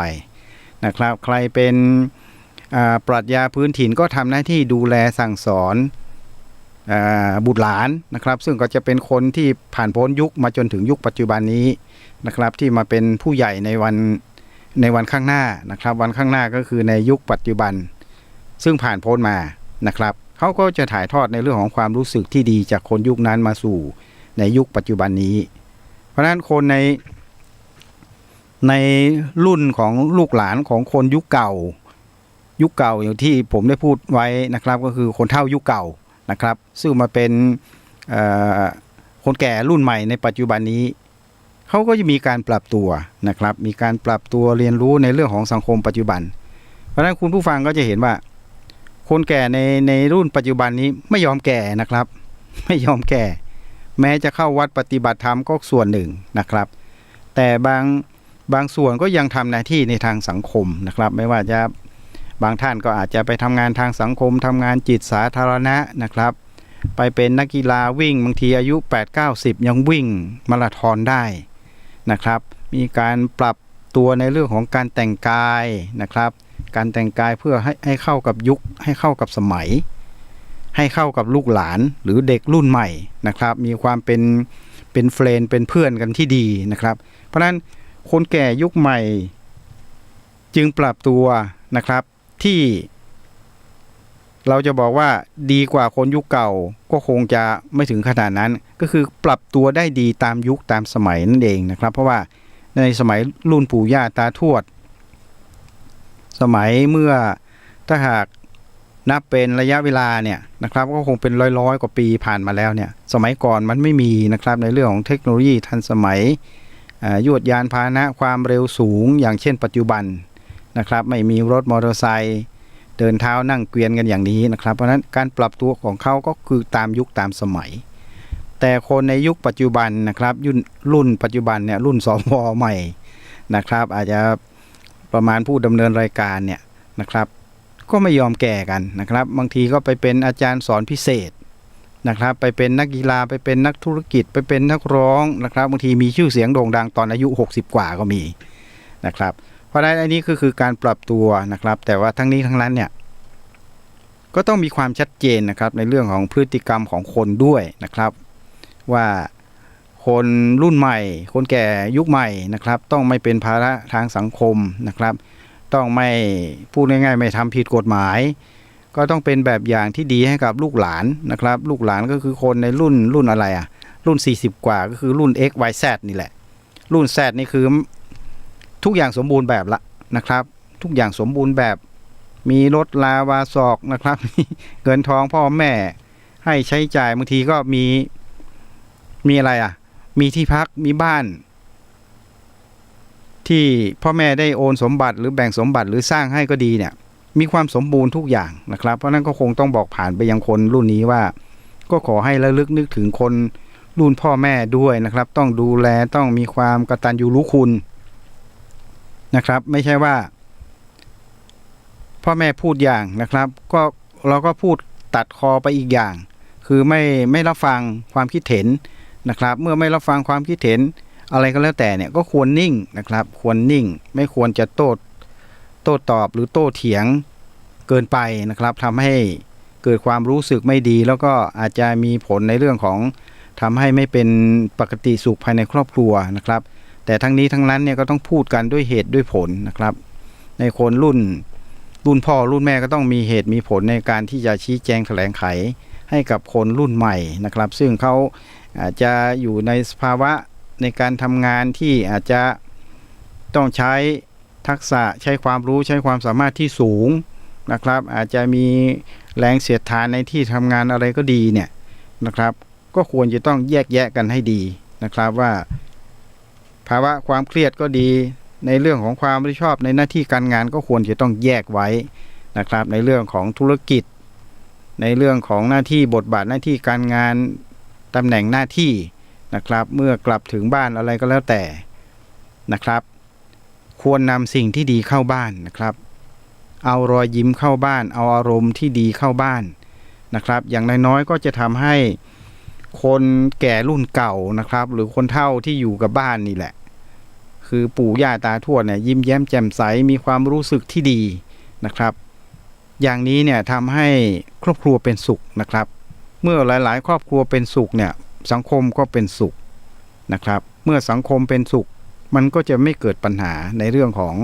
นะครับใครเป็นปรัชญาพื้นถิ่นก็ทำหน้าที่ดูแลสั่งสอนบุตรหลานนะครับซึ่งก็จะเป็นคนที่ผ่านพ้นยุคมาจนถึงยุคปัจจุบันนี้นะครับที่มาเป็นผู้ใหญ่ในวันข้างหน้านะครับวันข้างหน้าก็คือในยุคปัจจุบันซึ่งผ่านพ้นมานะครับเขาก็จะถ่ายทอดในเรื่องของความรู้สึกที่ดีจากคนยุคนั้นมาสู่ในยุคปัจจุบันนี้เพราะฉะนั้นคนในรุ่นของลูกหลานของคนยุคเก่าอย่างที่ผมได้พูดไว้นะครับก็คือคนเฒ่ายุคเก่านะครับซึ่งมาเป็นคนแก่รุ่นใหม่ในปัจจุบันนี้เขาก็จะมีการปรับตัวนะครับมีการปรับตัวเรียนรู้ในเรื่องของสังคมปัจจุบันเพราะฉะนั้นคุณผู้ฟังก็จะเห็นว่าคนแก่ในรุ่นปัจจุบันนี้ไม่ยอมแก่นะครับไม่ยอมแก่แม้จะเข้าวัดปฏิบัติธรรมก็ส่วนหนึ่งนะครับแต่บางส่วนก็ยังทำหน้าที่ในทางสังคมนะครับไม่ว่าจะบางท่านก็อาจจะไปทำงานทางสังคมทำงานจิตสาธารณะนะครับไปเป็นนักกีฬาวิ่งบางทีอายุ 8-90 ยังวิ่งมาราธอนได้นะครับมีการปรับตัวในเรื่องของการแต่งกายนะครับการแต่งกายเพื่อให้เข้ากับยุคให้เข้ากับสมัยให้เข้ากับลูกหลานหรือเด็กรุ่นใหม่นะครับมีความเป็นเฟรนด์เป็นเพื่อนกันที่ดีนะครับเพราะฉะนั้นคนแก่ยุคใหม่จึงปรับตัวนะครับที่เราจะบอกว่าดีกว่าคนยุคเก่าก็คงจะไม่ถึงขนาดนั้นก็คือปรับตัวได้ดีตามยุคตามสมัยนั่นเองนะครับเพราะว่าในสมัยรุ่นปู่ย่าตาทวดสมัยเมื่อถ้าหากนับเป็นระยะเวลาเนี่ยนะครับก็คงเป็นร้อยกว่าปีผ่านมาแล้วเนี่ยสมัยก่อนมันไม่มีนะครับในเรื่องของเทคโนโลยีทันสมัยยวดยานพาหนะความเร็วสูงอย่างเช่นปัจจุบันนะครับไม่มีรถมอเตอร์ไซค์เดินเท้านั่งเกวียนกันอย่างนี้นะครับเพราะฉะนั้นการปรับตัวของเขาก็คือตามยุคตามสมัยแต่คนในยุคปัจจุบันนะครับรุ่นปัจจุบันเนี่ยรุ่นสวใหม่นะครับอาจจะประมาณผู้ดำเนินรายการเนี่ยนะครับก็ไม่ยอมแก่กันนะครับบางทีก็ไปเป็นอาจารย์สอนพิเศษนะครับไปเป็นนักกีฬาไปเป็นนักธุรกิจไปเป็นนักร้องนะครับบางทีมีชื่อเสียงโด่งดังตอนอายุ60กว่าก็มีนะครับเพราะฉะนั้นอันนี้คือการปรับตัวนะครับแต่ว่าทั้งนี้ทั้งนั้นเนี่ยก็ต้องมีความชัดเจนนะครับในเรื่องของพฤติกรรมของคนด้วยนะครับว่าคนรุ่นใหม่คนแก่ยุคใหม่นะครับต้องไม่เป็นภาระทางสังคมนะครับต้องไม่พูดง่ายๆไม่ทำผิดกฎหมายก็ต้องเป็นแบบอย่างที่ดีให้กับลูกหลานนะครับลูกหลานก็คือคนในรุ่นอะไรรุ่น40กว่าก็คือรุ่น X Y Z นี่แหละรุ่น Z นี่คือทุกอย่างสมบูรณ์แบบละนะครับทุกอย่างสมบูรณ์แบบมีรถลาวาศอกนะครับเงินทองพ่อแม่ให้ใช้จ่ายบางทีก็มีอะไรมีที่พักมีบ้านที่พ่อแม่ได้โอนสมบัติหรือแบ่งสมบัติหรือสร้างให้ก็ดีเนี่ยมีความสมบูรณ์ทุกอย่างนะครับเพราะนั้นก็คงต้องบอกผ่านไปยังคนรุ่นนี้ว่าก็ขอให้ระลึกนึกถึงคนรุ่นพ่อแม่ด้วยนะครับต้องดูแลต้องมีความกตัญญูรู้คุณนะครับไม่ใช่ว่าพ่อแม่พูดอย่างนะครับก็เราก็พูดตัดคอไปอีกอย่างคือไม่รับฟังความคิดเห็นนะครับเมื่อไม่รับฟังความคิดเห็นอะไรก็แล้วแต่เนี่ยก็ควรนิ่งนะครับควรนิ่งไม่ควรจะโต้ตอบหรือโต้เถียงเกินไปนะครับทำให้เกิดความรู้สึกไม่ดีแล้วก็อาจจะมีผลในเรื่องของทำให้ไม่เป็นปกติสุขภายในครอบครัวนะครับแต่ทั้งนี้ทั้งนั้นเนี่ยก็ต้องพูดกันด้วยเหตุด้วยผลนะครับในคนรุ่น รุ่นพ่อรุ่นแม่ก็ต้องมีเหตุมีผลในการที่จะชี้แจงแถลงไขให้กับคนรุ่นใหม่นะครับซึ่งเขาอาจจะอยู่ในสภาวะในการทำงานที่อาจจะต้องใช้ทักษะใช้ความรู้ใช้ความสามารถที่สูงนะครับอาจจะมีแรงเสียดทานในที่ทำงานอะไรก็ดีเนี่ยนะครับก็ควรจะต้องแยกแยะกันให้ดีนะครับว่าภาวะความเครียดก็ดีในเรื่องของความรับผิดชอบในหน้าที่การงานก็ควรจะต้องแยกไว้นะครับในเรื่องของธุรกิจในเรื่องของหน้าที่บทบาทหน้าที่การงานตำแหน่งหน้าที่นะครับเมื่อกลับถึงบ้านอะไรก็แล้วแต่นะครับควรนำสิ่งที่ดีเข้าบ้านนะครับเอารอยยิ้มเข้าบ้านเอาอารมณ์ที่ดีเข้าบ้านนะครับอย่างน้อยๆก็จะทำให้คนแก่รุ่นเก่านะครับหรือคนเฒ่าที่อยู่กับบ้านนี่แหละคือปู่ย่าตาทวดเนี่ยยิ้มแย้มแจ่มใสมีความรู้สึกที่ดีนะครับอย่างนี้เนี่ยทำให้ครอบครัวเป็นสุขนะครับเมื่อหลายๆครอบครัวเป็นสุขเนี่ยสังคมก็เป็นสุขนะครับเมื่อสังคมเป็นสุขมันก็จะไม่เกิดปัญหาในเรื่องของ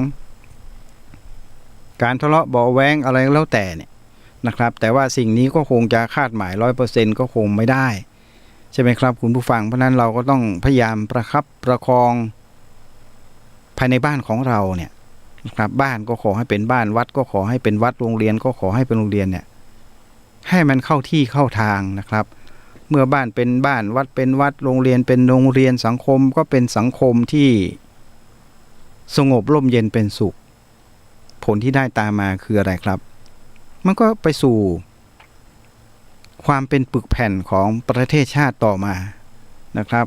การทะเลาะเบาะแว้งอะไรแล้วแต่เนี่ยนะครับแต่ว่าสิ่งนี้ก็คงจะคาดหมาย 100% ก็คงไม่ได้ใช่ไหมครับคุณผู้ฟังเพราะนั้นเราก็ต้องพยายามประคับประคองภายในบ้านของเราเนี่ยนะครับบ้านก็ขอให้เป็นบ้านวัดก็ขอให้เป็นวัดโรงเรียนก็ขอให้เป็นโรงเรียนเนี่ยให้มันเข้าที่เข้าทางนะครับเมื่อบ้านเป็นบ้านวัดเป็นวัดโรงเรียนเป็นโรงเรียนสังคมก็เป็นสังคมที่สงบร่มเย็นเป็นสุขผลที่ได้ตามมาคืออะไรครับมันก็ไปสู่ความเป็นปึกแผ่นของประเทศชาติต่อมานะครับ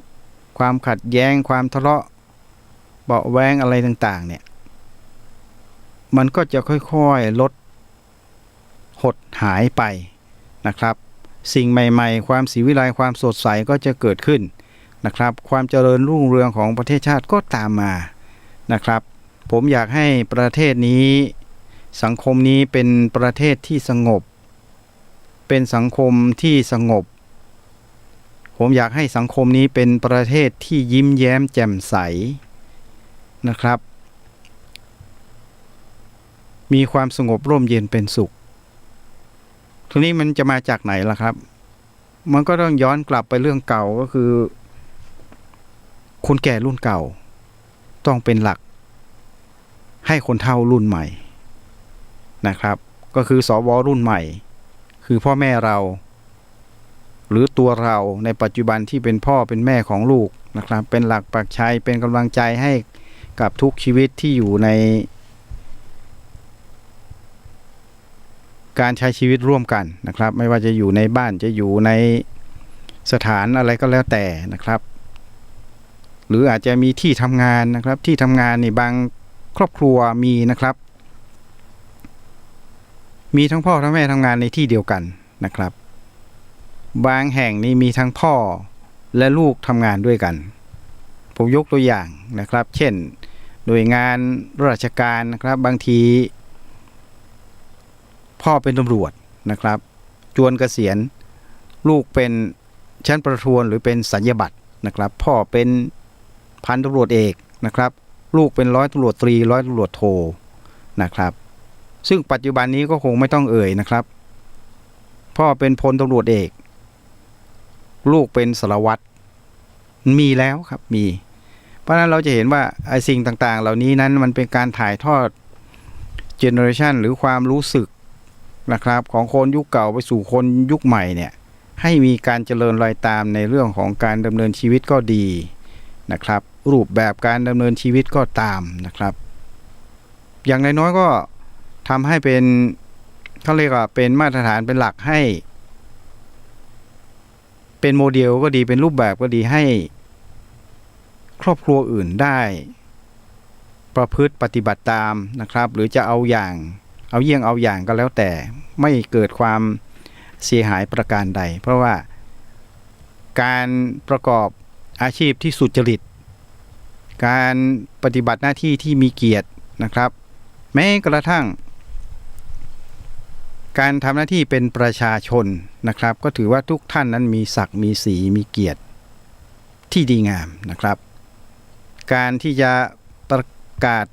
ความขัดแย้งความทะเลาะเบาะแว้งอะไรต่างๆเนี่ยมันก็จะค่อยๆลดหดหายไปนะครับสิ่งใหม่ๆความศรีวิไลย์ความสดใสก็จะเกิดขึ้นนะครับความเจริญรุ่งเรืองของประเทศชาติก็ตามมานะครับผมอยากให้ประเทศนี้สังคมนี้เป็นประเทศที่สงบเป็นสังคมที่สงบผมอยากให้สังคมนี้เป็นประเทศที่ยิ้มแย้มแจ่มใสนะครับมีความสงบร่มเย็นเป็นสุขทีนี้มันจะมาจากไหนล่ะครับมันก็ต้องย้อนกลับไปเรื่องเก่าก็คือคนแก่รุ่นเก่าต้องเป็นหลักให้คนเฒ่ารุ่นใหม่นะครับก็คือสวรุ่นใหม่คือพ่อแม่เราหรือตัวเราในปัจจุบันที่เป็นพ่อเป็นแม่ของลูกนะครับเป็นหลักปักชัยเป็นกำลังใจให้กับทุกชีวิตที่อยู่ในการใช้ชีวิตร่วมกันนะครับไม่ว่าจะอยู่ในบ้านจะอยู่ในสถานอะไรก็แล้วแต่นะครับหรืออาจจะมีที่ทำงานนะครับที่ทำงานนี่บางครอบครัวมีนะครับมีทั้งพ่อทั้งแม่ทำงานในที่เดียวกันนะครับบางแห่งนี่มีทั้งพ่อและลูกทำงานด้วยกันผมยกตัวอย่างนะครับเช่นหน่วยงานราชการนะครับบางทีพ่อเป็นตำรวจนะครับจวนเกษียณลูกเป็นชั้นประทวนหรือเป็นสัญญาบัตรนะครับพ่อเป็นพันตำรวจเอกนะครับลูกเป็นร้อยตำรวจตรีร้อยตำรวจโทนะครับซึ่งปัจจุบันนี้ก็คงไม่ต้องเอ่ยนะครับพ่อเป็นพลตำรวจเอกลูกเป็นสารวัตรมีแล้วครับมีเพราะฉะนั้นเราจะเห็นว่าไอ้สิ่งต่างๆเหล่านี้นั้นมันเป็นการถ่ายทอดเจเนอเรชันหรือความรู้สึกนะครับของคนยุคเก่าไปสู่คนยุคใหม่เนี่ยให้มีการเจริญรอยตามในเรื่องของการดำเนินชีวิตก็ดีนะครับรูปแบบการดำเนินชีวิตก็ตามนะครับอย่างน้อยๆก็ทำให้เป็นเขาเรียกว่าเป็นมาตรฐานเป็นหลักให้เป็นโมเดลก็ดีเป็นรูปแบบก็ดีให้ครอบครัวอื่นได้ประพฤติปฏิบัติตามนะครับหรือจะเอาอย่างเอาเยี่ยงเอาอย่างก็แล้วแต่ไม่เกิดความเสียหายประการใดเพราะว่าการประกอบอาชีพที่สุจริตการปฏิบัติหน้าที่ที่มีเกียรตินะครับแม้กระทั่งการทำหน้าที่เป็นประชาชนนะครับก็ถือว่าทุกท่านนั้นมีศักดิ์มีศรีมีเกียรติที่ดีงามนะครับการที่จะประกาศ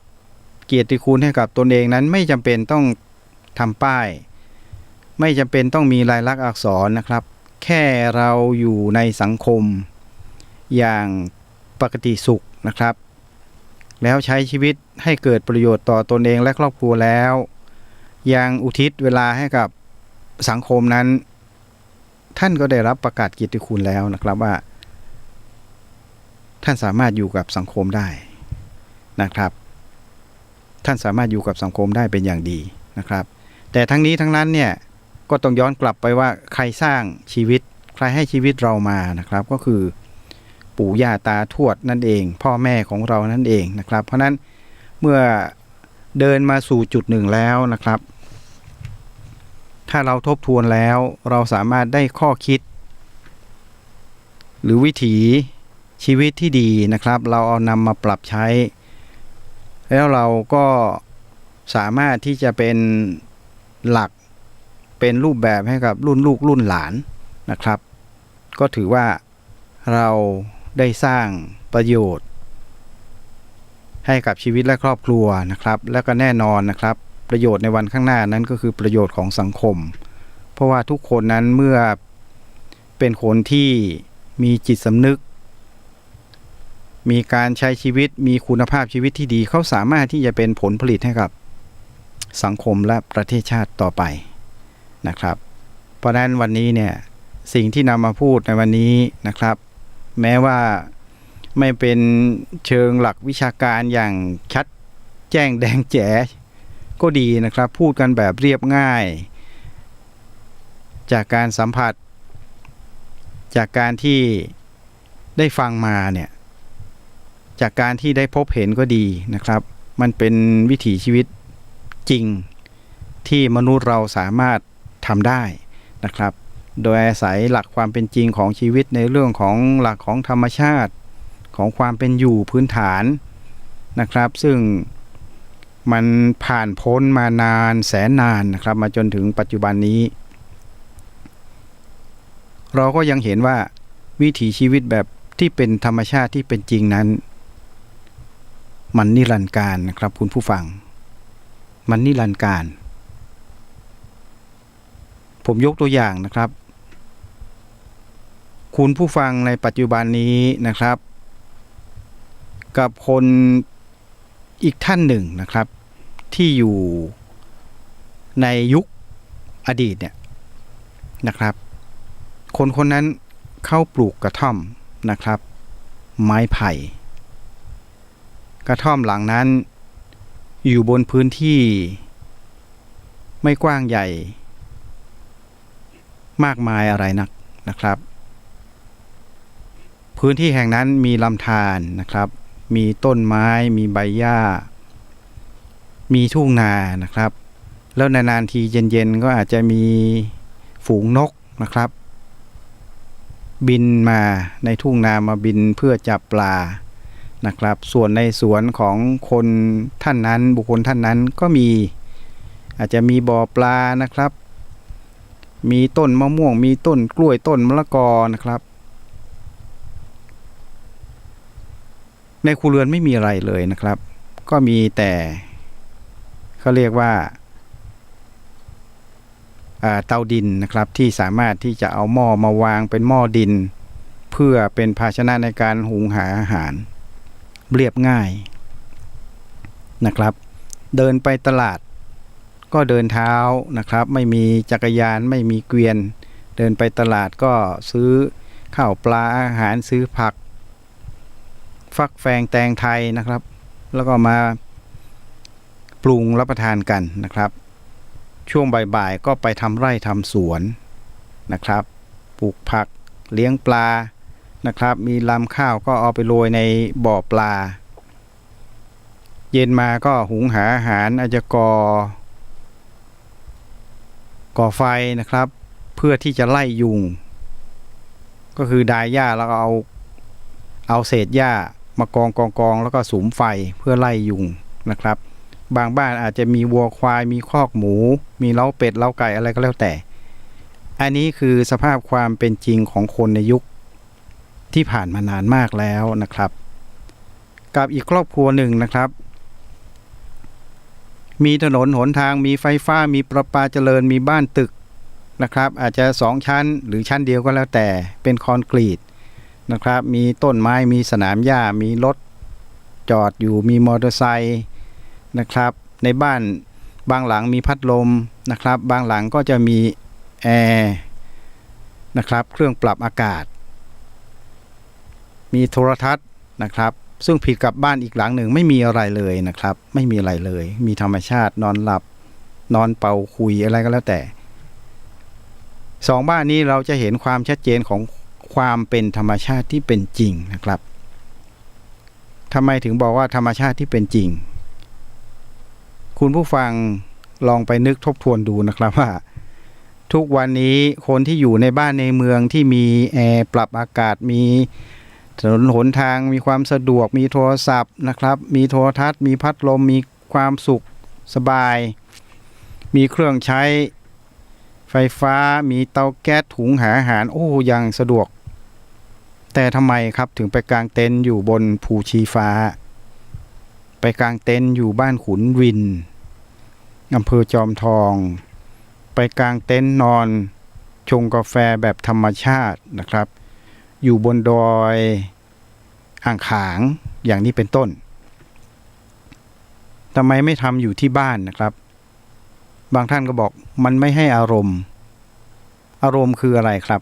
เกียรติคุณให้กับตนเองนั้นไม่จำเป็นต้อง ทำป้ายไม่จำเป็นต้องมีลายลักษณ์อักษรนะครับแค่เราอยู่ในสังคมอย่างปกติสุขนะครับแล้วใช้ชีวิตให้เกิดประโยชน์ต่อตนเองและครอบครัวแล้วยังอุทิศเวลาให้กับสังคมนั้นท่านก็ได้รับประกาศเกียรติคุณแล้วนะครับว่าท่านสามารถอยู่กับสังคมได้นะครับท่านสามารถอยู่กับสังคมได้เป็นอย่างดีนะครับแต่ทั้งนี้ทั้งนั้นเนี่ยก็ต้องย้อนกลับไปว่าใครสร้างชีวิตใครให้ชีวิตเรามานะครับก็คือปู่ย่าตาทวดนั่นเองพ่อแม่ของเรานั่นเองนะครับเพราะนั้นเมื่อเดินมาสู่จุดหนึ่งแล้วนะครับถ้าเราทบทวนแล้วเราสามารถได้ข้อคิดหรือวิถีชีวิตที่ดีนะครับเราเอานำมาปรับใช้แล้วเราก็สามารถที่จะเป็นหลักเป็นรูปแบบให้กับรุ่นลูกรุ่นหลานนะครับก็ถือว่าเราได้สร้างประโยชน์ให้กับชีวิตและครอบครัวนะครับแล้วก็แน่นอนนะครับประโยชน์ในวันข้างหน้านั้นก็คือประโยชน์ของสังคมเพราะว่าทุกคนนั้นเมื่อเป็นคนที่มีจิตสำนึกมีการใช้ชีวิตมีคุณภาพชีวิตที่ดีเขาสามารถที่จะเป็นผลผลิตให้กับสังคมและประเทศชาติต่อไปนะครับเพราะฉะนั้นวันนี้เนี่ยสิ่งที่นำมาพูดในวันนี้นะครับแม้ว่าไม่เป็นเชิงหลักวิชาการอย่างชัดแจ้งแดงแจ๋ก็ดีนะครับพูดกันแบบเรียบง่ายจากการสัมผัสจากการที่ได้ฟังมาเนี่ยจากการที่ได้พบเห็นก็ดีนะครับมันเป็นวิถีชีวิตจริงที่มนุษย์เราสามารถทำได้นะครับโดยอาศัยหลักความเป็นจริงของชีวิตในเรื่องของหลักของธรรมชาติของความเป็นอยู่พื้นฐานนะครับซึ่งมันผ่านพ้นมานานแสนนานนะครับมาจนถึงปัจจุบันนี้เราก็ยังเห็นว่าวิถีชีวิตแบบที่เป็นธรรมชาติที่เป็นจริงนั้นมันนิรันดร์กาลนะครับคุณผู้ฟังมันนิรันดร์กาลผมยกตัวอย่างนะครับคุณผู้ฟังในปัจจุบันนี้นะครับกับคนอีกท่านหนึ่งนะครับที่อยู่ในยุคอดีตเนี่ยนะครับคนคนนั้นเข้าปลูกกระท่อมนะครับไม้ไผ่กระท่อมหลังนั้นอยู่บนพื้นที่ไม่กว้างใหญ่มากมายอะไรนักนะครับพื้นที่แห่งนั้นมีลำธารนะครับมีต้นไม้มีใบหญ้ามีทุ่งนานะครับแล้วนานๆทีเย็นๆก็อาจจะมีฝูงนกนะครับบินมาในทุ่งนามาบินเพื่อจับปลานะครับส่วนในสวนของคนท่านนั้นบุคคลท่านนั้นก็มีอาจจะมีบ่อปลานะครับมีต้นมะม่วงมีต้นกล้วยต้นมะละกอนะครับในครัวเรือนไม่มีอะไรเลยนะครับก็มีแต่เขาเรียกว่าเตาดินนะครับที่สามารถที่จะเอาหม้อมาวางเป็นหม้อดินเพื่อเป็นภาชนะในการหุงหาอาหารเรียบง่ายนะครับเดินไปตลาดก็เดินเท้านะครับไม่มีจักรยานไม่มีเกวียนเดินไปตลาดก็ซื้อข้าวปลาอาหารซื้อผักฟักแฟงแตงไทยนะครับแล้วก็มาปรุงรับประทานกันนะครับช่วงบ่ายๆก็ไปทำไร่ทำสวนนะครับปลูกผักเลี้ยงปลานะครับมีลำข้าวก็เอาไปโรยในบ่อปลาเย็นมาก็หุงหาอาหารอาจจะก่อไฟนะครับเพื่อที่จะไล่ยุงก็คือดายหญ้าแล้วก็เอาเศษหญ้ามากองแล้วก็สุมไฟเพื่อไล่ยุงนะครับบางบ้านอาจจะมีวัวควายมีคอกหมูมีเล้าเป็ดเล้าไก่อะไรก็แล้วแต่อันนี้คือสภาพความเป็นจริงของคนในยุคที่ผ่านมานานมากแล้วนะครับกับอีกครอบครัวหนึ่งนะครับ มีถนนหนทางมีไฟฟ้ามีประปาเจริญมีบ้านตึกนะครับอาจจะ2 ชั้นหรือชั้นเดียวก็แล้วแต่เป็นคอนกรีตนะครับมีต้นไม้มีสนามหญ้ามีรถจอดอยู่มีมอเตอร์ไซค์นะครับในบ้านบางหลังมีพัดลมนะครับบางหลังก็จะมีแอร์นะครับเครื่องปรับอากาศมีโทรทัศน์นะครับซึ่งผิดกับบ้านอีกหลังหนึ่งไม่มีอะไรเลยนะครับไม่มีอะไรเลยมีธรรมชาตินอนหลับนอนเป่าคุยอะไรก็แล้วแต่2 บ้านนี้เราจะเห็นความชัดเจนของความเป็นธรรมชาติที่เป็นจริงนะครับทำไมถึงบอกว่าธรรมชาติที่เป็นจริงคุณผู้ฟังลองไปนึกทบทวนดูนะครับว่าทุกวันนี้คนที่อยู่ในบ้านในเมืองที่มีแอร์ปรับอากาศมีถนนหนทางมีความสะดวกมีโทรศัพท์นะครับมีโทรทัศน์มีพัดลมมีความสุขสบายมีเครื่องใช้ไฟฟ้ามีเตาแก๊สหุงหาอาหารโอ้ยังสะดวกแต่ทำไมครับถึงไปกางเต็นท์อยู่บนภูชีฟ้าไปกางเต็นท์อยู่บ้านขุนวินอำเภอจอมทองไปกางเต็นท์นอนชงกาแฟแบบธรรมชาตินะครับอยู่บนดอยอ่างขางอย่างนี้เป็นต้นทำไมไม่ทำอยู่ที่บ้านนะครับบางท่านก็บอกมันไม่ให้อารมณ์คืออะไรครับ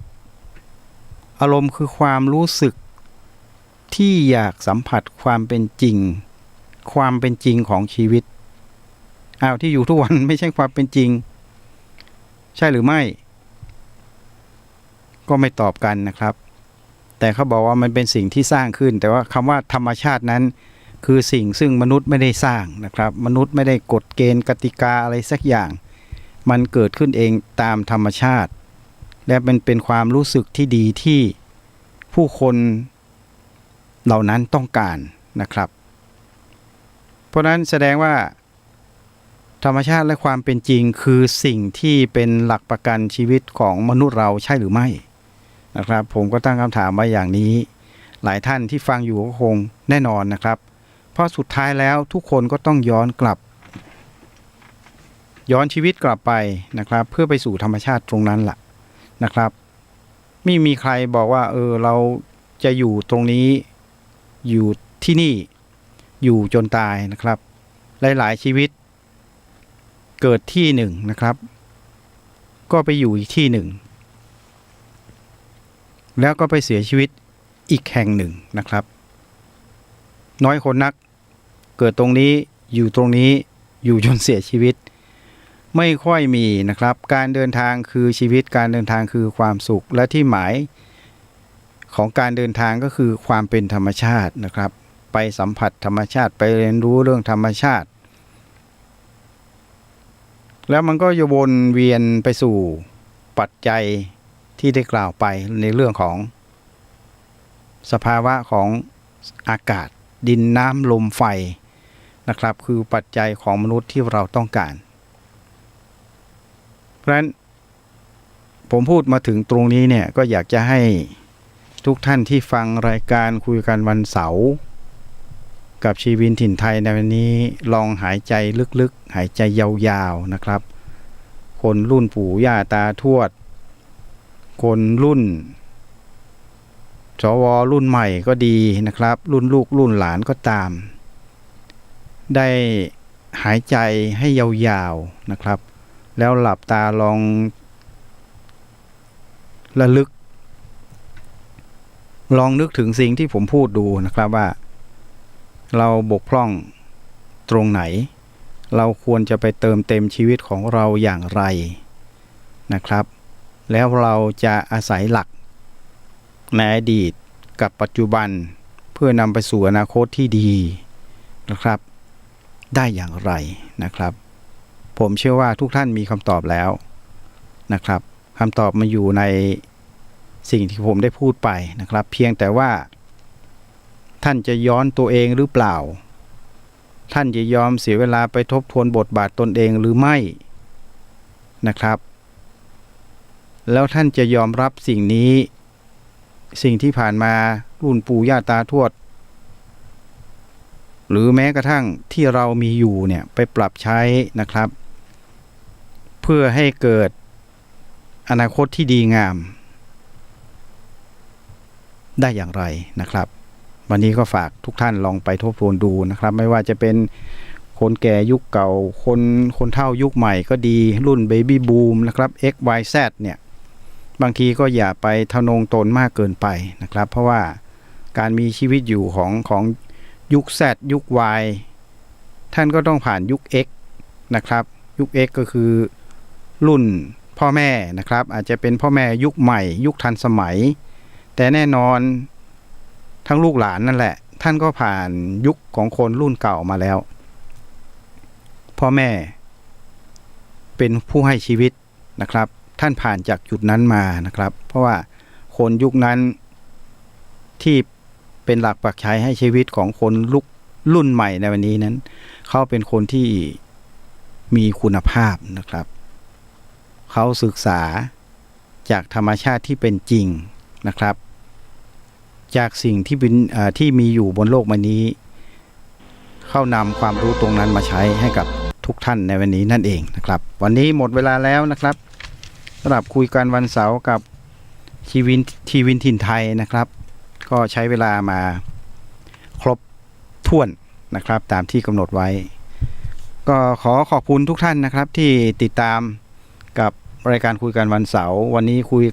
อารมณ์คือความรู้สึกที่อยากสัมผัสความเป็นจริงของชีวิตที่อยู่ทุกวันไม่ใช่ความเป็นจริงใช่หรือไม่ก็ไม่ตอบกันนะครับแต่เขาบอกว่ามันเป็นสิ่งที่สร้างขึ้นแต่ว่าคำว่าธรรมชาตินั้นคือสิ่งซึ่งมนุษย์ไม่ได้สร้างนะครับมนุษย์ไม่ได้กฎเกณฑ์กติกาอะไรสักอย่างมันเกิดขึ้นเองตามธรรมชาติและเป็นความรู้สึกที่ดีที่ผู้คนเหล่านั้นต้องการนะครับเพราะนั้นแสดงว่าธรรมชาติและความเป็นจริงคือสิ่งที่เป็นหลักประกันชีวิตของมนุษย์เราใช่หรือไม่นะครับผมก็ตั้งคำถามไว้อย่างนี้หลายท่านที่ฟังอยู่ก็คงแน่นอนนะครับเพราะสุดท้ายแล้วทุกคนก็ต้องย้อนชีวิตกลับไปนะครับเพื่อไปสู่ธรรมชาติตรงนั้นล่ะนะครับไม่มีใครบอกว่าเราจะอยู่ตรงนี้อยู่ที่นี่อยู่จนตายนะครับหลายๆชีวิตเกิดที่หนึ่งนะครับก็ไปอยู่อีกที่หนึ่งแล้วก็ไปเสียชีวิตอีกแห่งหนึ่งนะครับน้อยคนนักเกิดตรงนี้อยู่ตรงนี้อยู่จนเสียชีวิตไม่ค่อยมีนะครับการเดินทางคือชีวิตการเดินทางคือความสุขและที่หมายของการเดินทางก็คือความเป็นธรรมชาตินะครับไปสัมผัสธรรมชาติไปเรียนรู้เรื่องธรรมชาติแล้วมันก็จะวนเวียนไปสู่ปัจจัยที่ได้กล่าวไปในเรื่องของสภาวะของอากาศดินน้ำลมไฟนะครับคือปัจจัยของมนุษย์ที่เราต้องการเพราะฉะนั้นผมพูดมาถึงตรงนี้เนี่ยก็อยากจะให้ทุกท่านที่ฟังรายการคุยกันวันเสาร์กับชีวินถิ่นไทยในวันนี้ลองหายใจลึกๆหายใจยาวๆนะครับคนรุ่นปู่ย่าตาทวดคนรุ่นสวรุ่นใหม่ก็ดีนะครับรุ่นลูกรุ่นหลานก็ตามได้หายใจให้ยาวๆนะครับแล้วหลับตาลองระลึกลองนึกถึงสิ่งที่ผมพูดดูนะครับว่าเราบกพร่องตรงไหนเราควรจะไปเติมเต็มชีวิตของเราอย่างไรนะครับแล้วเราจะอาศัยหลักในอดีตกับปัจจุบันเพื่อนำไปสู่อนาคตที่ดีนะครับได้อย่างไรนะครับผมเชื่อว่าทุกท่านมีคำตอบแล้วนะครับคำตอบมันอยู่ในสิ่งที่ผมได้พูดไปนะครับเพียงแต่ว่าท่านจะย้อนตัวเองหรือเปล่าท่านจะยอมเสียเวลาไปทบทวนบทบาทตนเองหรือไม่นะครับแล้วท่านจะยอมรับสิ่งนี้สิ่งที่ผ่านมารุ่นปู่ย่าตาทวด หรือแม้กระทั่งที่เรามีอยู่เนี่ยไปปรับใช้นะครับเพื่อให้เกิดอนาคตที่ดีงามได้อย่างไรนะครับวันนี้ก็ฝากทุกท่านลองไปทบทวนดูนะครับไม่ว่าจะเป็นคนแก่ยุคเก่าคนเฒ่ายุคใหม่ก็ดีรุ่น Baby Boom นะครับ XYZ เนี่ยบางทีก็อย่าไปทะนงตนมากเกินไปนะครับเพราะว่าการมีชีวิตอยู่ของยุค Z ยุค Y ท่านก็ต้องผ่านยุค X นะครับยุค X ก็คือรุ่นพ่อแม่นะครับอาจจะเป็นพ่อแม่ยุคใหม่ยุคทันสมัยแต่แน่นอนทั้งลูกหลานนั่นแหละท่านก็ผ่านยุคของคนรุ่นเก่ามาแล้วพ่อแม่เป็นผู้ให้ชีวิตนะครับท่านผ่านจากจุดนั้นมานะครับเพราะว่าคนยุคนั้นที่เป็นหลักปักใช้ให้ชีวิตของคนรุ่นใหม่ในวันนี้นั้นเขาเป็นคนที่มีคุณภาพนะครับเขาศึกษาจากธรรมชาติที่เป็นจริงนะครับจากสิ่งที่มีอยู่บนโลกใบนี้เข้านำความรู้ตรงนั้นมาใช้ให้กับทุกท่านในวันนี้นั่นเองนะครับวันนี้หมดเวลาแล้วนะครับสำหรับคุยกันวันเสาร์กับทีวินถิ่นไทยนะครับก็ใช้เวลามาครบถ้วนนะครับตามที่กำหนดไว้ก็ขอบคุณทุกท่านนะครับที่ติดตามกับรายการคุยกันวันเสาร์วันนี้คุย